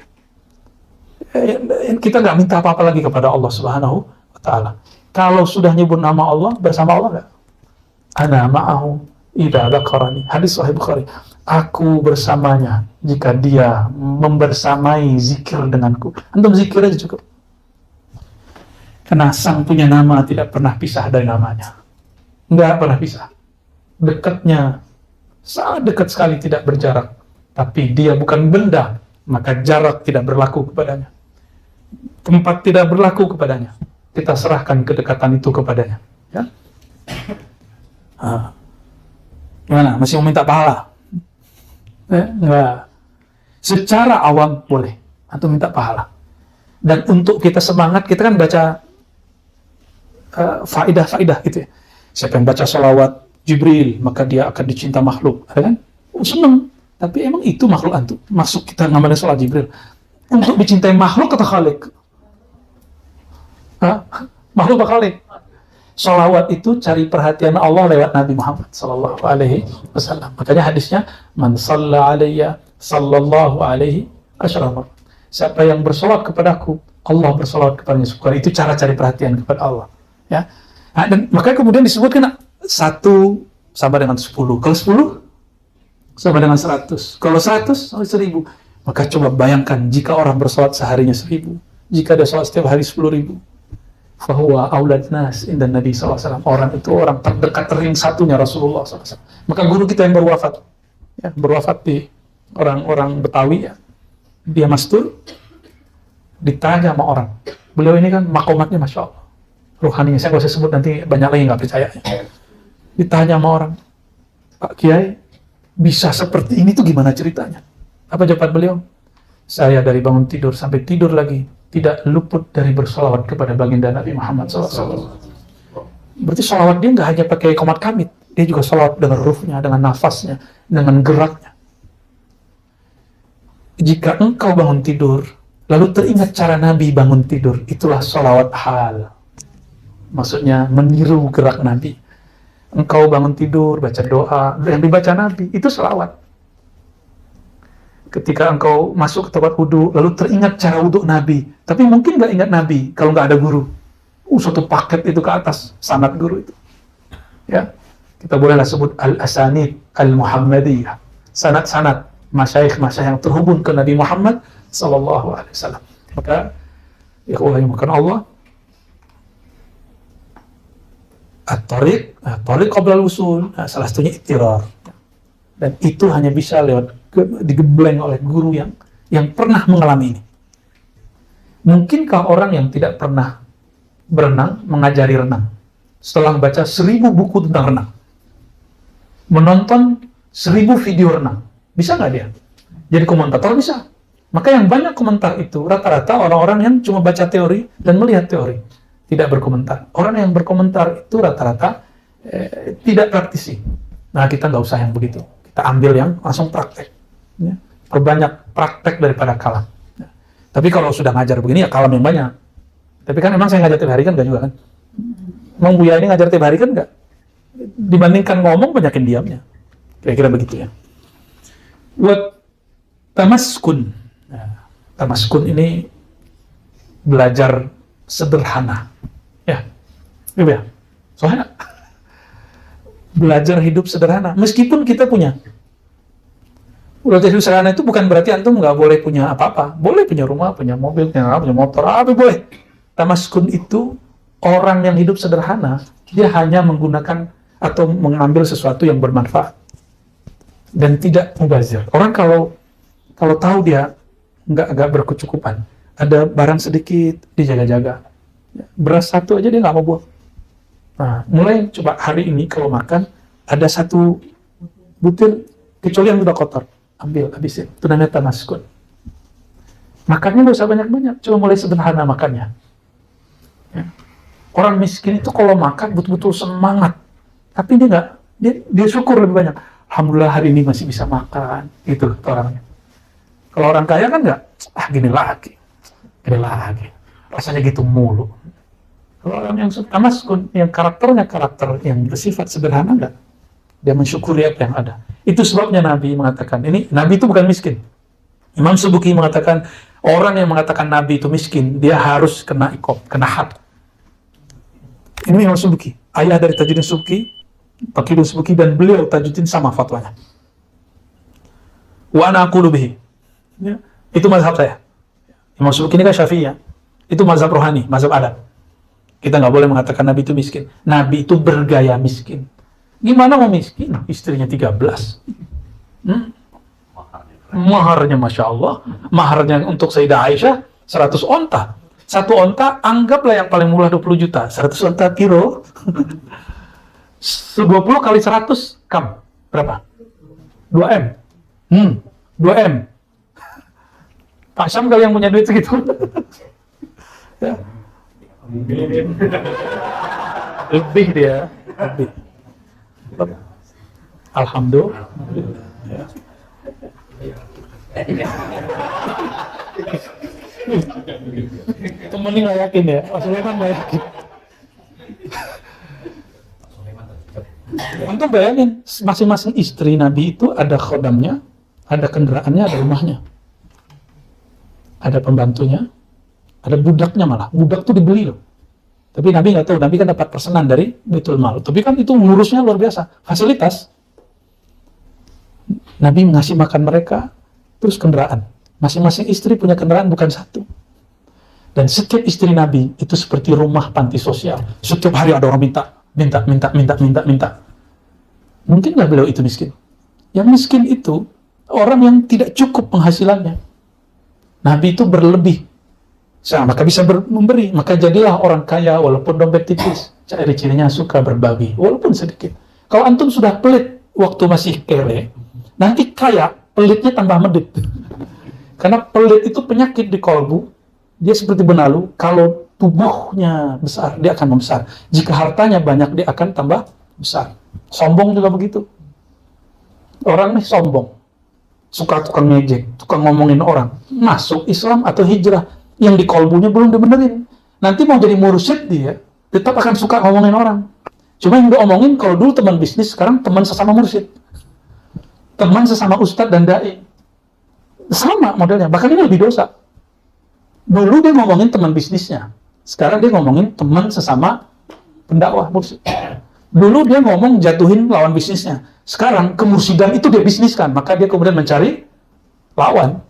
Kita nggak minta apa-apa lagi kepada Allah Subhanahu wa Ta'ala. Kalau sudah nyebut nama Allah, bersama Allah nggak? Ana ma'ahu idza dzakarani. Hadis Sahih Bukhari. Aku bersamanya jika dia membersamai zikir denganku. Antum zikir aja cukup. Karena sang punya nama tidak pernah pisah dari namanya. Nggak pernah pisah. Dekatnya sangat dekat sekali, tidak berjarak. Tapi dia bukan benda, maka jarak tidak berlaku kepadanya. Tempat tidak berlaku kepadanya. Kita serahkan kedekatan itu kepadanya. Ya? Gimana? Masih mau minta pahala? Enggak. Secara awam boleh atau minta pahala. Dan untuk kita semangat, kita kan baca faidah-faidah gitu ya. Siapa yang baca sholawat Jibril, maka dia akan dicinta makhluk. Ada kan? Senang. Tapi emang itu makhluk antum? Masuk kita ngamalin sholat Jibril. Untuk dicintai makhluk atau khalik? Makhluk atau khalik? Sholawat itu cari perhatian Allah lewat Nabi Muhammad sallallahu alaihi wasallam. Makanya hadisnya, man shalla alayya sallallahu alaihi wasallam. Siapa yang bersolawat kepadaku, Allah bersolawat kepadanya. Itu cara cari perhatian kepada Allah. Ya. Nah, dan makanya kemudian disebutkan 1 sama dengan 10. Kalau 10 sama dengan 100. Kalau 100 sama 1000. Maka coba bayangkan jika orang bersolawat seharinya 1000. Jika dia sholat setiap hari 10.000. Fahuwa aulad nas indan Nabi SAW. Orang itu orang terdekat ring satunya Rasulullah SAW. Maka guru kita yang berwafat, ya, berwafat di orang Betawi, ya. Dia mastur, ditanya sama orang. Beliau ini kan makomatnya Masya Allah. Ruhaninya, saya nggak usah sebut, nanti banyak lagi nggak percaya. Ditanya sama orang, Pak Kiai, bisa seperti ini tuh gimana ceritanya? Apa jawaban beliau? Saya dari bangun tidur sampai tidur lagi tidak luput dari bersolawat kepada baginda Nabi Muhammad SAW. Berarti solawat dia nggak hanya pakai qomat kamit, dia juga solawat dengan ruhnya, dengan nafasnya, dengan geraknya. Jika engkau bangun tidur, lalu teringat cara Nabi bangun tidur, itulah solawat hal. Maksudnya meniru gerak Nabi. Engkau bangun tidur, baca doa, yang dibaca Nabi, itu solawat. Ketika engkau masuk ke tempat wudhu, lalu teringat cara wudhu Nabi. Tapi mungkin nggak ingat Nabi kalau nggak ada guru. Satu paket itu ke atas, sanad guru itu. Ya, kita bolehlah sebut al-asanid al-muhammadiyah. Sanad-sanad masyayikh-masyayikh yang terhubung ke Nabi Muhammad sallallahu alaihi wasallam. Maka ikhwah yang makan Allah, at-tariq qabla al-wusul, salah satunya ittirar. Dan itu hanya bisa lewat digembleng oleh guru yang pernah mengalami ini. Mungkinkah orang yang tidak pernah berenang mengajari renang setelah membaca 1000 buku tentang renang, menonton 1000 video renang, bisa nggak dia jadi komentator? Bisa. Maka yang banyak komentar itu rata-rata orang-orang yang cuma baca teori dan melihat teori, tidak berkomentar. Orang yang berkomentar itu rata-rata tidak praktisi. Nah, kita nggak usah yang begitu. Kita ambil yang langsung praktek. Ya. Perbanyak praktek daripada kalam. Ya. Tapi kalau sudah ngajar begini, ya kalam yang banyak. Tapi kan emang saya ngajar tiap hari kan nggak juga kan? Emang Buya ini ngajar tiap hari kan nggak? Dibandingkan ngomong, banyakin diamnya. Kira-kira begitu ya. Buat tamaskun. Nah, tamaskun ini belajar sederhana. Ya. Gitu ya. Soalnya belajar hidup sederhana. Meskipun kita punya. Belajar hidup sederhana itu bukan berarti antum nggak boleh punya apa-apa. Boleh punya rumah, punya mobil, punya motor, apa boleh. Tamaskun itu orang yang hidup sederhana, dia hanya menggunakan atau mengambil sesuatu yang bermanfaat dan tidak mubazir. Orang kalau tahu dia nggak berkecukupan, ada barang sedikit dijaga-jaga. Beras satu aja dia nggak mau buang. Nah, mulai coba hari ini kalau makan ada 1 butir kecuali yang udah kotor, ambil habisin. Itu namanya tamaskun. Makannya nggak usah banyak-banyak, cuma mulai sederhana makannya. Ya. Orang miskin itu kalau makan betul-betul semangat, tapi dia syukur lebih banyak. Alhamdulillah hari ini masih bisa makan, itu orangnya. Kalau orang kaya kan nggak, gini lagi, rasanya gitu mulu. Kalau orang yang tamaskun, yang karakternya karakter yang bersifat sederhana, enggak. Dia mensyukuri apa yang ada. Itu sebabnya Nabi mengatakan, ini Nabi itu bukan miskin. Imam Subuki mengatakan, orang yang mengatakan Nabi itu miskin, dia harus kena iqab, kena had. Ini Imam Subuki, ayah dari Tajuddin Subki, Taqiyuddin Subki, dan beliau Tajuddin sama fatwanya. Wa ana aqulu bihi. Ya, itu mazhab saya. Imam Subuki ini kan Syafi'i ya. Itu mazhab rohani, mazhab adat. Kita nggak boleh mengatakan Nabi itu miskin. Nabi itu bergaya miskin. Gimana mau miskin? Istrinya 13. Maharnya Masya Allah. Maharnya untuk Sayyidah Aisyah 100 onta. Satu onta anggaplah yang paling murah 20 juta. 100 onta kilo. 20 kali 100 kam. Berapa? 2M. 2M. Pak Syam kali yang punya duit segitu. Ya. Lebih dia. Lebih. Alhamdulillah. Ya. Temennya nggak yakin ya, Mas Sulaiman nggak yakin. Antum bayangin, masing-masing istri Nabi itu ada khodamnya, ada kendaraannya, ada rumahnya, ada pembantunya, ada budaknya malah. Budak tuh dibeli loh. Tapi Nabi nggak tahu, Nabi kan dapat persenan dari Baitul Mal. Tapi kan itu ngurusnya luar biasa, fasilitas. Nabi ngasih makan mereka, terus kendaraan. Masing-masing istri punya kendaraan, bukan satu. Dan setiap istri Nabi itu seperti rumah panti sosial. Setiap hari ada orang minta. Mungkin nggak beliau itu miskin? Yang miskin itu orang yang tidak cukup penghasilannya. Nabi itu berlebih. Maka bisa memberi. Maka jadilah orang kaya walaupun dompet tipis. Ciri-cirinya suka berbagi, walaupun sedikit. Kalau antum sudah pelit waktu masih kere, nanti kaya, pelitnya tambah medit. Karena pelit itu penyakit di kolbu. Dia seperti benalu. Kalau tubuhnya besar, dia akan membesar. Jika hartanya banyak, dia akan tambah besar. Sombong juga begitu. Orang nih sombong. Suka tukang ngejek, tukang ngomongin orang. Masuk Islam atau hijrah. Yang di kolbunya belum dibenerin. Nanti mau jadi mursyid dia, tetap akan suka ngomongin orang. Cuma yang diomongin, kalau dulu teman bisnis, sekarang teman sesama mursyid. Teman sesama ustadz dan da'i. Sama modelnya, bahkan ini lebih dosa. Dulu dia ngomongin teman bisnisnya, sekarang dia ngomongin teman sesama pendakwah mursyid. Dulu dia ngomong jatuhin lawan bisnisnya, sekarang kemursidan itu dia bisniskan, maka dia kemudian mencari lawan.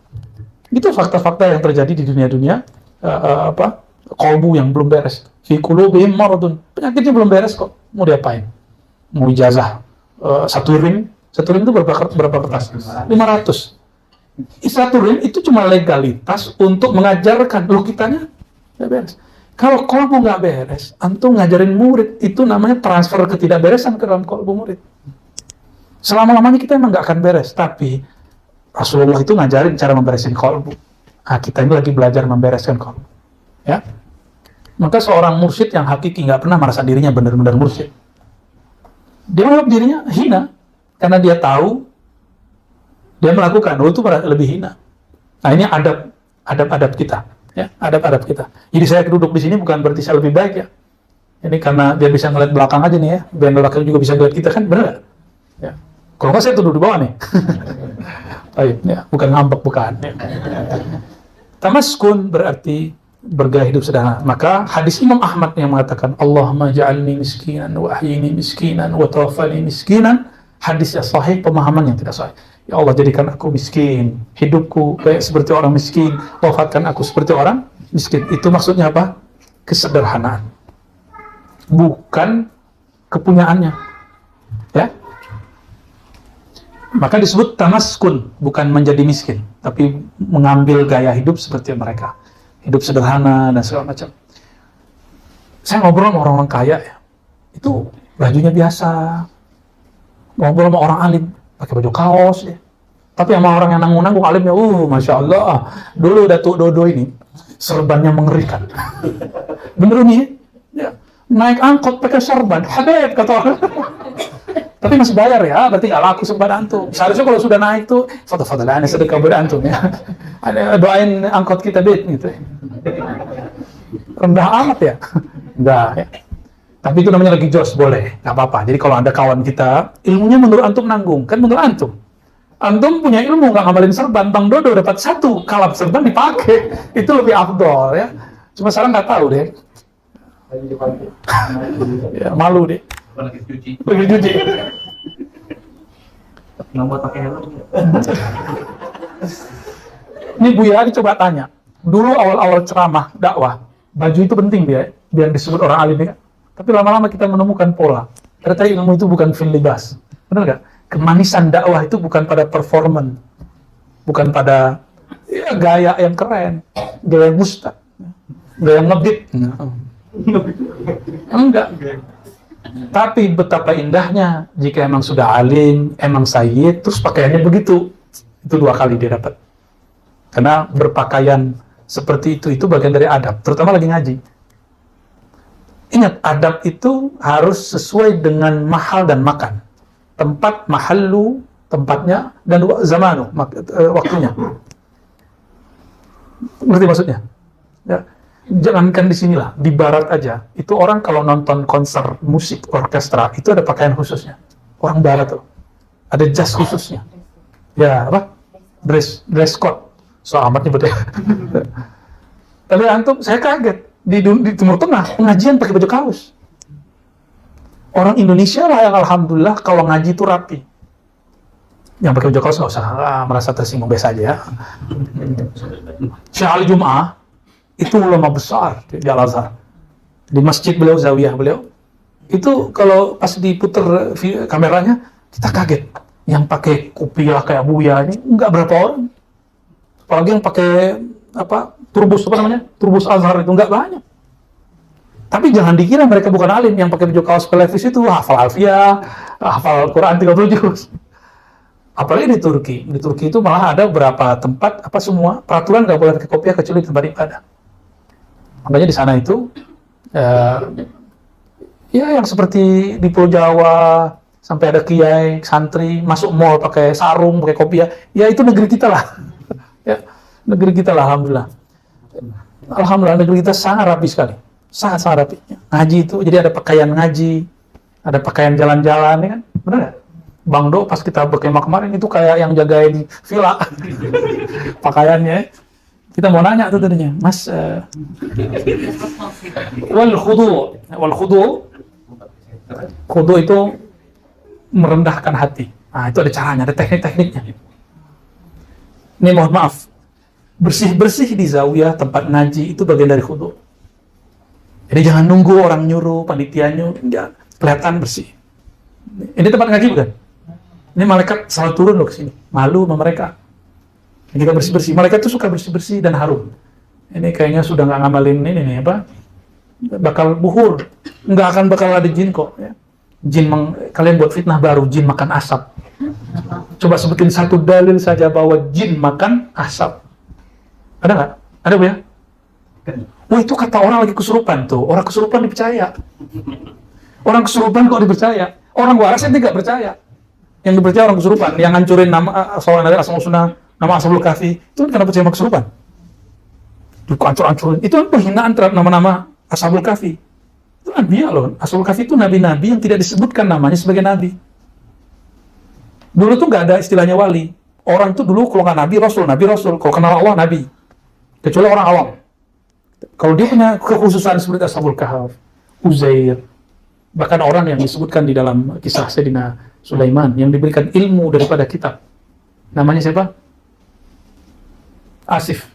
Itu fakta-fakta yang terjadi di dunia-dunia kolbu yang belum beres. Fi qulubihim maradun, penyakitnya belum beres kok. Mau diapain? Mau ijazah satu ring itu berapa kertas? 500. Satu ring itu cuma legalitas untuk mengajarkan. Loh, kitanya nggak beres. Kalau kolbu nggak beres, antum ngajarin murid, itu namanya transfer ketidakberesan ke dalam kolbu murid. Selama-lamanya kita emang nggak akan beres, tapi Rasulullah itu ngajarin cara memberesin kolbu. Nah, kita ini lagi belajar membereskan kolbu. Ya, maka seorang mursyid yang hakiki nggak pernah merasa dirinya benar-benar mursyid. Dia menganggap dirinya hina karena dia tahu dia melakukan, itu lebih hina. Nah, ini adab kita, ya, adab kita. Jadi saya duduk di sini bukan berarti saya lebih baik ya. Ini karena dia bisa ngeliat belakang aja nih ya, biar belakang juga bisa ngeliat kita, kan benar? Ya. Kalau nggak saya duduk di bawah nih. Baik, ya, bukan ngambek, bukan. Ya. Tamaskun berarti bergaya hidup sederhana. Maka hadis Imam Ahmad yang mengatakan Allahumma ja'alni miskinan wa ahyini miskinan wa tawaffani miskinan, hadis yang sahih, pemahaman yang tidak sahih. Ya Allah, jadikan aku miskin, hidupku kayak seperti orang miskin, wafatkan aku seperti orang miskin. Itu maksudnya apa? Kesederhanaan, bukan kepunyaannya. Ya. Maka disebut tamaskun, bukan menjadi miskin, tapi mengambil gaya hidup seperti mereka. Hidup sederhana dan segala macam. Saya ngobrol sama orang-orang kaya ya, itu bajunya biasa. Ngobrol sama orang alim, pakai baju kaos ya. Tapi sama orang yang nanggung-nanggung alimnya, Masya Allah, dulu Datuk Dodo ini, serbannya mengerikan. Bener nih ya, naik angkot pakai serban, habib kata orang. Tapi masih bayar ya, berarti nggak laku serban antum. Seharusnya kalau sudah naik tuh, foto-foto aneh sedekah buat antum ya. Doain angkot kita bed gitu. Rendah amat ya, enggak ya. Tapi itu namanya lagi jos, boleh, nggak apa-apa. Jadi kalau ada kawan kita, ilmunya menurut antum nanggung, kan menurut antum. Antum punya ilmu nggak ngamalin serban, Bang Dodo dapat 1 kalap serban dipakai, itu lebih afdol ya. Cuma sekarang nggak tahu deh. Ya, malu deh. Lagi cuci. Lagi cuci. Nggak buat pakai helm. Ini Buya coba tanya. Dulu awal-awal ceramah dakwah, baju itu penting dia, biar disebut orang alim ya. Tapi lama-lama kita menemukan pola. Ternyata ilmu itu bukan fil libas. Benar nggak? Kemanisan dakwah itu bukan pada performan, bukan pada ya, gaya yang keren, gaya yang mustah, gaya yang ngebit. Enggak. Tapi betapa indahnya jika emang sudah alim, emang sayyid, terus pakaiannya begitu. Itu 2 kali dia dapat. Karena berpakaian seperti itu bagian dari adab, terutama lagi ngaji. Ingat, adab itu harus sesuai dengan mahal dan makan. Tempat, mahallu, tempatnya, dan zamanu, waktunya. Ngerti maksudnya? Ya. Jangankan di sinilah, di barat aja. Itu orang kalau nonton konser musik, orkestra, itu ada pakaian khususnya. Orang barat tuh. Ada jas khususnya. Ya, apa? Dress code. So amat nyebutnya. Tapi antum, saya kaget. Di Timur Tengah, pengajian pakai baju kaos. Orang Indonesia lah yang alhamdulillah kalau ngaji itu rapi. Yang pakai baju kaos nggak usah merasa tersinggung, biasa aja ya. Syekh Ali Jum'ah itu ulama besar di Al-Azhar. Di masjid beliau, zawiyah beliau. Itu kalau pas diputer kameranya, kita kaget. Yang pakai kopiah kayak Buya ini nggak berapa orang. Apalagi yang pakai turbus Turbus Azhar itu nggak banyak. Tapi jangan dikira mereka bukan alim, yang pakai baju kaos pelevis itu hafal Alfiyah, hafal Quran 30 juz. Apalagi di Turki. Di Turki itu malah ada beberapa tempat, semua peraturan nggak boleh pakai kopiah kecuali di tempat ibadah. Makanya di sana itu, ya yang seperti di Pulau Jawa, sampai ada kiai, santri, masuk mall pakai sarung, pakai kopiah, ya itu negeri kita lah. Ya, negeri kita lah, alhamdulillah. Alhamdulillah, negeri kita sangat rapi sekali. Sangat rapi. Ngaji itu, jadi ada pakaian ngaji, ada pakaian jalan-jalan, ya kan? Benar nggak? Bang Do pas kita berkemah kemarin itu kayak yang jagain villa. Pakaiannya. Kita mau nanya tuh tadinya, Mas. Wal khudu itu merendahkan hati. Nah, itu ada caranya, ada teknik-tekniknya. Ini mohon maaf. Bersih-bersih di zawiyah tempat ngaji itu bagian dari khudu. Jadi jangan nunggu orang nyuruh, panitia nyuruh, enggak, kelihatan bersih. Ini tempat ngaji bukan? Ini malaikat selalu turun loh ke sini, malu sama mereka. Kita bersih-bersih, malaikat tuh suka bersih-bersih dan harum. Ini kayaknya sudah nggak ngamalin ini nih bakal buhur, nggak akan bakal ada jin kok. Ya. Kalian buat fitnah baru, jin makan asap. Coba sebutin 1 dalil saja bahwa jin makan asap. Ada nggak? Ada Bu ya? Wah itu kata orang lagi kesurupan tuh. Orang kesurupan dipercaya. Orang kesurupan kok dipercaya. Orang waras itu nggak percaya. Yang dipercaya orang kesurupan. Yang ngancurin nama Asmaul Husna, nama Ashabul Kahfi. Itu kan karena percaya sama kesurupan. Dihancur-hancurin. Itu kan penghinaan terhadap nama-nama Ashabul Kahfi. Itu nabi loh. Ashabul Kahfi itu nabi-nabi yang tidak disebutkan namanya sebagai nabi. Dulu tuh nggak ada istilahnya wali. Orang itu dulu kalau nggak nabi rasul. Kalau kenal Allah nabi. Kecuali orang awam. Kalau dia punya kekhususan seperti Ashabul Kahf, Uzair, bahkan orang yang disebutkan di dalam kisah Sayyidina Sulaiman yang diberikan ilmu daripada kitab. Namanya siapa? Asif.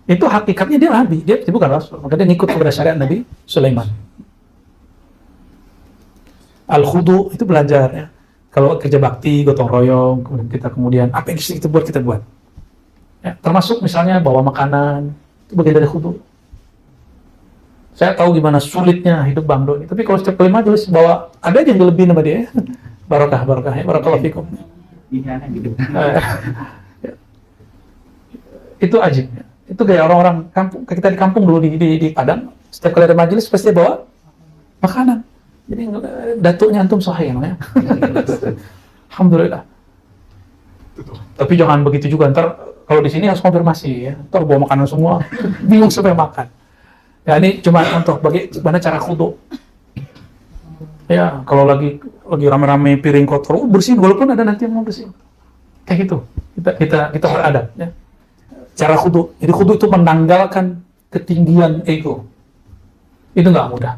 Itu hakikatnya dia nabi, dia bukan rasul. Maka dia ngikut kepada syariat Nabi Sulaiman. Al-Khudu itu belajar ya. Kalau kerja bakti, gotong royong, kemudian apa yang kita buat. Ya, termasuk misalnya bawa makanan, itu bagian dari khudu. Saya tahu gimana sulitnya hidup Bang Do ini. Tapi kalau setiap kali majelis bawa, ada aja yang lebih nama dia. Barokah ya. Barakallahu fikum. Ini aneh gitu. Itu ajib. Itu gaya orang-orang kampung. Kita di kampung dulu di Padang. Setiap kali ada majelis pasti bawa makanan. Jadi datuknya antum sahih ya. Alhamdulillah. Tapi jangan begitu juga. Ntar kalau di sini harus konfirmasi ya. Ntar bawa makanan semua. Bingung supaya makan. Ya ini cuma untuk bagaimana cara khudu. Ya kalau lagi rame-rame piring kotor, bersihin walaupun ada nanti yang mau bersihin. Kayak gitu. Kita beradab. Ya. Cara khudu. Jadi khudu itu menanggalkan ketinggian ego. Itu nggak mudah.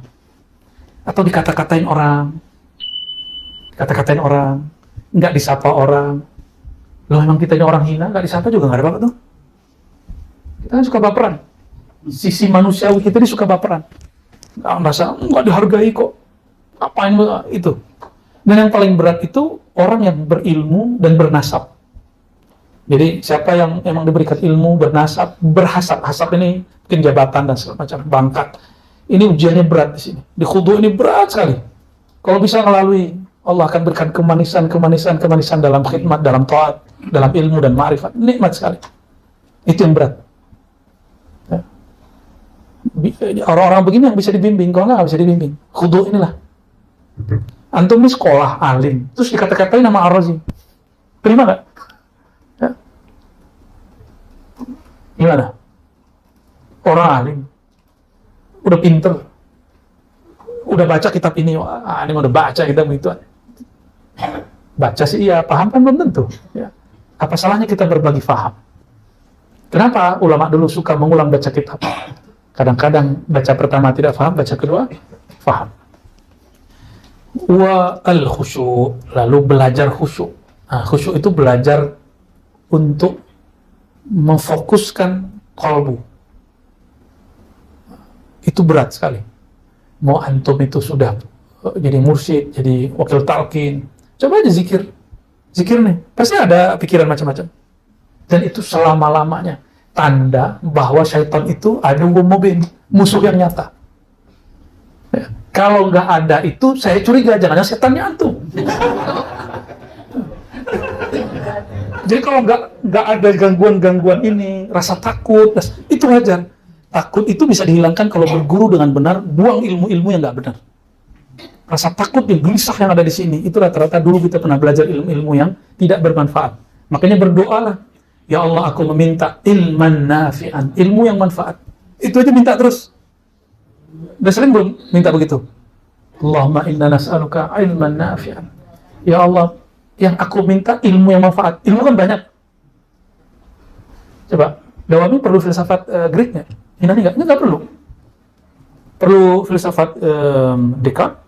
Atau dikata-katain orang, nggak disapa orang. Loh, emang kita ini orang hina, nggak disapa juga nggak ada apa-apa tuh. Kita kan suka baperan. Sisi manusiawi kita ini suka baperan. Nggak merasa, nggak dihargai kok. Apain itu. Dan yang paling berat itu orang yang berilmu dan bernasab. Jadi siapa yang emang diberikan ilmu, bernasab, berhasab. Hasab ini mungkin jabatan dan segala macam, bangkat. Ini ujiannya berat di sini. Di khudu ini berat sekali. Kalau bisa melalui, Allah akan berikan kemanisan dalam khidmat, dalam taat, dalam ilmu dan ma'rifat. Nikmat sekali. Itu yang berat. Ya. Orang-orang begini yang bisa dibimbing, kalau nggak bisa dibimbing. Khudu inilah. Antum ini sekolah, alim, terus dikata-katain nama Ar-Razi. Terima nggak? Ya. Gimana? Orang alim, udah pinter, udah baca kitab ini, wah, ini udah baca kitab itu. Baca sih iya, paham kan belum tentu. Ya. Apa salahnya kita berbagi faham? Kenapa ulama dulu suka mengulang baca kitab? Kadang-kadang baca pertama tidak faham, baca kedua faham. Wa al-khusyu', lalu belajar khusyuk. Nah, khusyuk itu belajar untuk memfokuskan kalbu. Itu berat sekali. Mau antum itu sudah jadi mursyid, jadi wakil talqin, coba aja zikir. Zikir nih, pasti ada pikiran macam-macam. Dan itu selama-lamanya tanda bahwa syaitan itu ada mubin, musuh yang nyata. Ya. Kalau nggak ada itu, saya curiga jangan-jangan setannya antum. Jadi kalau nggak ada gangguan-gangguan ini, rasa takut, itu wajar. Takut itu bisa dihilangkan kalau berguru dengan benar, buang ilmu-ilmu yang nggak benar. Rasa takut yang gelisah yang ada di sini, itu rata-rata dulu kita pernah belajar ilmu-ilmu yang tidak bermanfaat. Makanya berdoalah, ya Allah aku meminta ilman nafi'an, ilmu yang manfaat. Itu aja minta terus. Udah sering belum minta begitu? Allahumma inna nas'aluka ilman nafi'an. Ya Allah, yang aku minta ilmu yang manfaat. Ilmu kan banyak. Coba, Dawami perlu filsafat Greek-nya? Yunani nggak perlu. Perlu filsafat Descartes?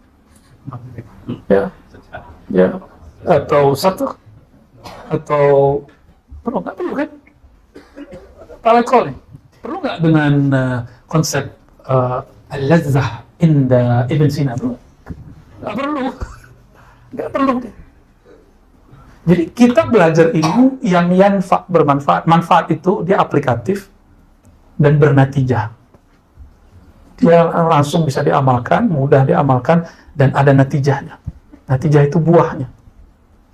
Ya, atau Sartre? Atau nggak perlu kan? Palekol nih. Perlu nggak dengan konsep al-lazzah inda Ibn Sina? Nggak perlu. Jadi kita belajar ilmu yang bermanfaat. Manfaat itu dia aplikatif dan bernatijah. Dia langsung bisa diamalkan, mudah diamalkan, dan ada natijahnya. Natijah itu buahnya.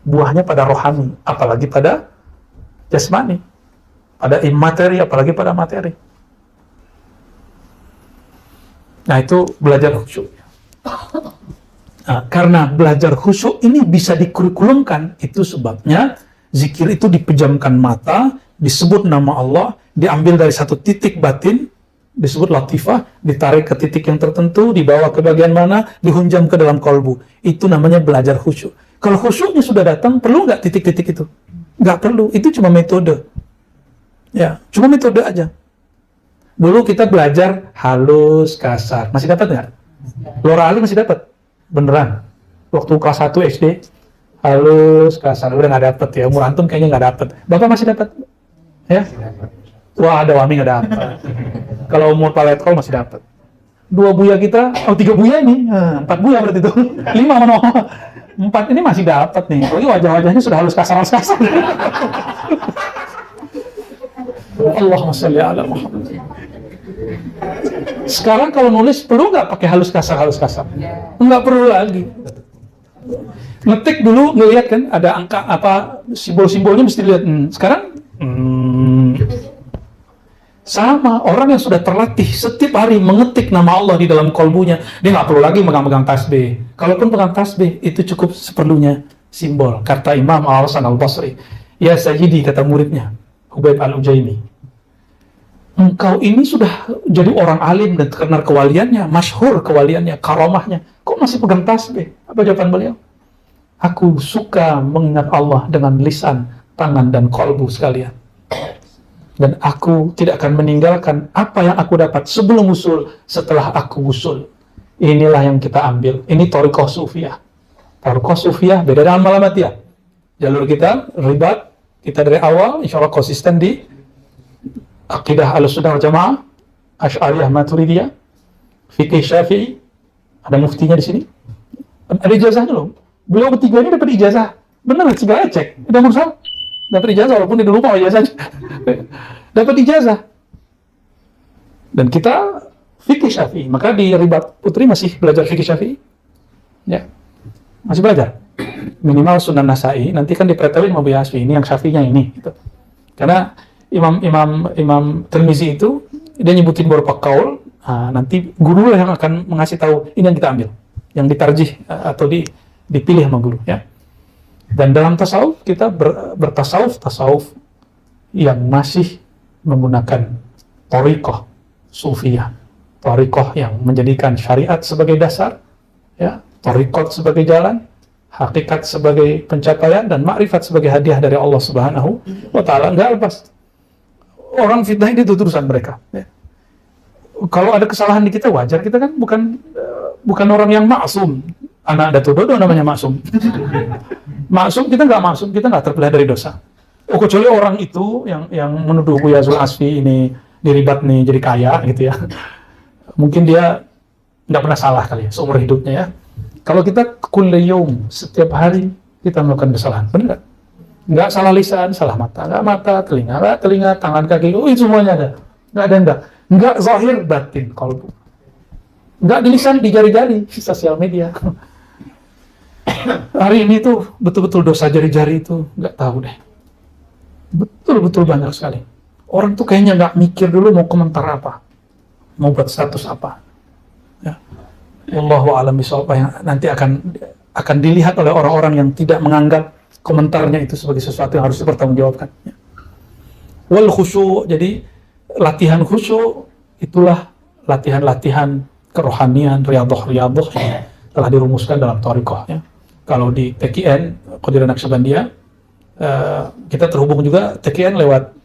Buahnya pada rohani, apalagi pada jasmani. Pada materi, apalagi pada materi. Nah, itu belajar khusyuk. Nah, karena belajar khusyuk ini bisa dikurikulumkan, itu sebabnya zikir itu dipejamkan mata, disebut nama Allah, diambil dari satu titik batin, disebut latifah, ditarik ke titik yang tertentu, dibawa ke bagian mana, dihunjam ke dalam kalbu. Itu namanya belajar khusyuk. Kalau khusyuknya sudah datang, perlu nggak titik-titik itu? Nggak perlu, itu cuma metode. Ya, cuma metode aja. Dulu kita belajar halus, kasar. Masih dapat nggak? Lora Ali masih dapat? Beneran? Waktu kelas 1 SD, halus, kasar. Udah nggak dapat ya, umur antum kayaknya nggak dapat. Bapak masih dapat? Ya? Wah, ada Wami nggak dapat. Kalau umur paletkol masih dapat. 2 buya kita, 3 buya ini, 4 buya berarti itu. 5 mana? 4 ini masih dapat nih. Lagi wajah-wajahnya sudah halus kasar. Allahumma sholli ala Muhammad. Sekarang kalau nulis perlu nggak pakai halus kasar? Nggak perlu lagi. Ngetik dulu ngelihat kan ada angka apa simbol-simbolnya mesti lihat. Sekarang sama orang yang sudah terlatih setiap hari mengetik nama Allah di dalam kolbunya, dia nggak perlu lagi megang-megang tasbih. Kalaupun pegang tasbih itu cukup seperlunya simbol. Kata Imam Al-Hasan Al-Basri, ya Sayyidi, kata muridnya Hubayb Al-Ujaimi, engkau ini sudah jadi orang alim dan terkenal kewaliannya, masyhur kewaliannya, karamahnya, kok masih pegang tasbih? Apa jawaban beliau? Aku suka mengingat Allah dengan lisan tangan dan kolbu sekalian. Dan aku tidak akan meninggalkan apa yang aku dapat sebelum usul, setelah aku usul. Inilah yang kita ambil. Ini Thariqah Sufiyah. Thariqah Sufiyah beda dengan Malamatiyah. Jalur kita ribat, kita dari awal insya Allah konsisten di akidah Ahlussunnah wal Jamaah, Asy'ariyah Maturidiyah, fikih Syafi'i. Ada muftinya di sini. Ada ijazahnya loh. Beliau bertiga ini dapat ijazah. Benar, segala cek. Udah mursal. Dapat ijazah walaupun dia lupa ijazahnya. Dapat ijazah. Dan kita fikih Syafi'i. Maka di Ribat Putri masih belajar fikih Syafi'i. Ya. Masih belajar. Minimal Sunan Nasa'i. Nanti kan dipretelin mau bahas ini yang Syafi'inya ini gitu. Karena Imam Tirmizi itu dia nyebutin beberapa kaul. Nanti guru yang akan mengasih tahu ini yang kita ambil. Yang ditarjih atau dipilih sama guru ya. Dan dalam tasawuf kita bertasawuf yang masih menggunakan thariqah sufiyah, thariqah yang menjadikan syariat sebagai dasar, ya, thariqat sebagai jalan, hakikat sebagai pencapaian, dan makrifat sebagai hadiah dari Allah Subhanahu wa Ta'ala. Nggak lepas. Orang fitnah itu urusan mereka. Ya. Kalau ada kesalahan di kita wajar, kita kan bukan orang yang maksum. Anak Dato' Dodo namanya maksum. Maksum, kita nggak terbelah dari dosa. Kecuali orang itu yang menuduh Buya Zul Asfi ini diribat nih jadi kaya gitu ya. Mungkin dia nggak pernah salah kali ya, seumur hidupnya ya. Kalau kita kulli yaum, setiap hari kita melakukan kesalahan, benar nggak? Salah lisan, salah mata, nggak mata, telinga, tangan, kaki, itu semuanya ada. Nggak zahir, batin, qalbu. Nggak di lisan, di jari-jari, di sosial media. Hari ini tuh betul-betul dosa jari-jari itu nggak tahu deh. Betul-betul banyak sekali. Orang tuh kayaknya nggak mikir dulu mau komentar apa, mau buat status apa. Ya. Wallahu a'lam bishawab, yang nanti akan dilihat oleh orang-orang yang tidak menganggap komentarnya itu sebagai sesuatu yang harus dipertanggungjawabkan. Ya. Wal khusyu', jadi latihan khusyu' itulah latihan-latihan kerohanian, riyadhah yang telah dirumuskan dalam thariqah. Ya. Kalau di TKN, Qadiriyah Naqsyabandiyah, kita terhubung juga TKN lewat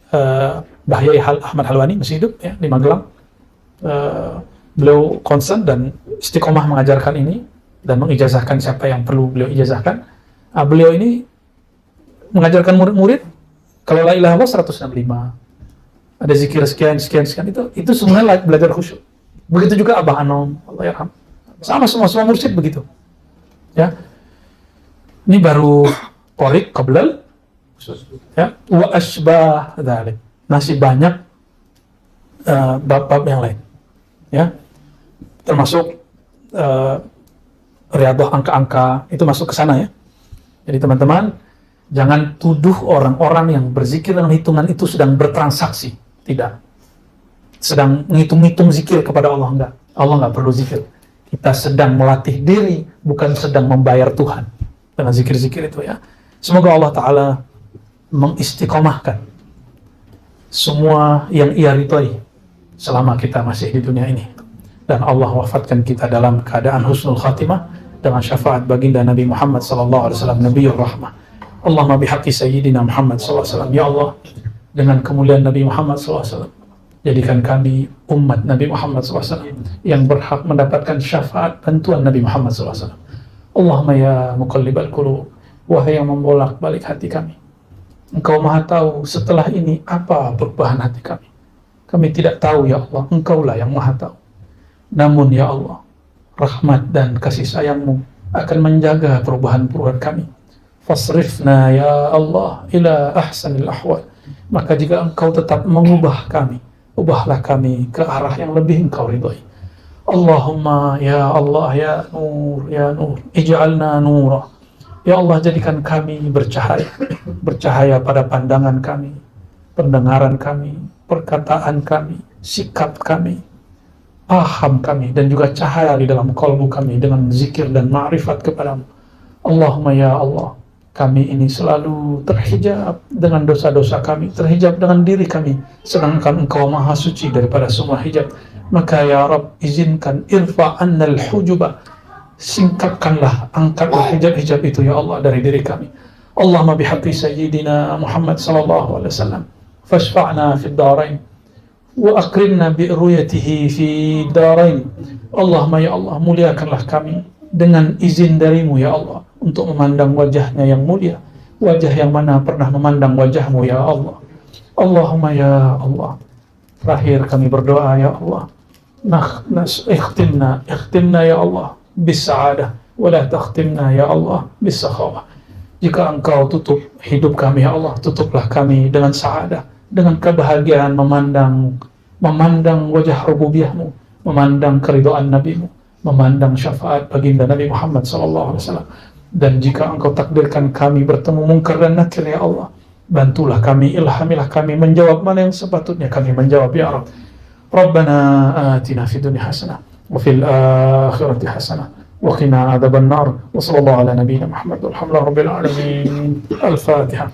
Mbah Yai Ahmad Halwani, masih hidup ya, di Magelang. Beliau konsen dan istiqomah mengajarkan ini dan mengijazahkan siapa yang perlu beliau ijazahkan. Beliau ini mengajarkan murid-murid kalau la ilaha illallah 165, ada zikir sekian itu sebenarnya belajar khusyuk. Begitu juga Abah Anom, Allah yarham, sama semua mursyid begitu ya. Ini baru thariq qablal ya, wa asbah dzalik, masih banyak bab-bab yang lain ya, termasuk riyadhah angka-angka itu masuk ke sana ya. Jadi teman-teman jangan tuduh orang-orang yang berzikir dengan hitungan itu sedang bertransaksi, tidak. Sedang ngitung-ngitung zikir kepada Allah, enggak. Allah enggak perlu zikir. Kita sedang melatih diri, bukan sedang membayar Tuhan dengan zikir-zikir itu ya. Semoga Allah Ta'ala mengistiqomahkan semua yang ia ridhoi selama kita masih di dunia ini. Dan Allah wafatkan kita dalam keadaan husnul khatimah dengan syafaat baginda Nabi Muhammad SAW, Nabiyur Rahmah. Allahumma bihaqqi Sayyidina Muhammad SAW. Ya Allah, dengan kemuliaan Nabi Muhammad SAW, jadikan kami umat Nabi Muhammad SAW yang berhak mendapatkan syafaat bantuan Nabi Muhammad SAW. Allahumma ya muqallibal qulub, wahai yang membolak balik hati kami, Engkau maha tahu setelah ini apa perubahan hati kami. Kami tidak tahu ya Allah, Engkaulah yang maha tahu. Namun ya Allah, rahmat dan kasih sayang-Mu akan menjaga perubahan-perubahan kami. Fasrifna ya Allah ila ahsanil ahwal. Maka jika Engkau tetap mengubah kami, ubahlah kami ke arah yang lebih Engkau ridhai. Allahumma ya Allah ya nur, ij'alna nura. Ya Allah, jadikan kami bercahaya, bercahaya pada pandangan kami, pendengaran kami, perkataan kami, sikap kami, paham kami, dan juga cahaya di dalam kalbu kami dengan zikir dan ma'rifat kepadamu. Allahumma ya Allah, kami ini selalu terhijab dengan dosa-dosa kami, terhijab dengan diri kami, sedangkan Engkau maha suci daripada semua hijab. Maka ya Rabb, izinkan irfa annal hujuba, singkapkanlah, angkatlah hijab-hijab itu ya Allah dari diri kami. Allahumma bihaqqi sayyidina Muhammad sallallahu alaihi wasallam fashfa'na fid darain wa akrimna bi ru'yatihi fi darain. Allahumma ya Allah, muliakanlah kami dengan izin darimu ya Allah untuk memandang wajahnya yang mulia, wajah yang mana pernah memandang wajahmu ya Allah. Allahumma ya Allah, terakhir kami berdoa ya Allah, ikhtimna ya Allah bis sa'adah wa la takhtimna ya Allah bis sakhawah. Jika engkau tutup hidup kami ya Allah, tutuplah kami dengan sa'adah, dengan kebahagiaan memandang wajah rububiyahmu, memandang keridhaan nabimu, memandang syafaat baginda Nabi Muhammad SAW. Dan jika engkau takdirkan kami bertemu mungkar dan nakir ya Allah, bantulah kami, ilhamilah kami menjawab mana yang sepatutnya kami menjawab ya Rabb. Rabbana atina fid dunya hasanah wa fil akhirati hasanah wa qina adzaban nar. Wa sallallahu ala nabiyyina Muhammad walhamdulillahi rabbil alamin. Al-Fatihah.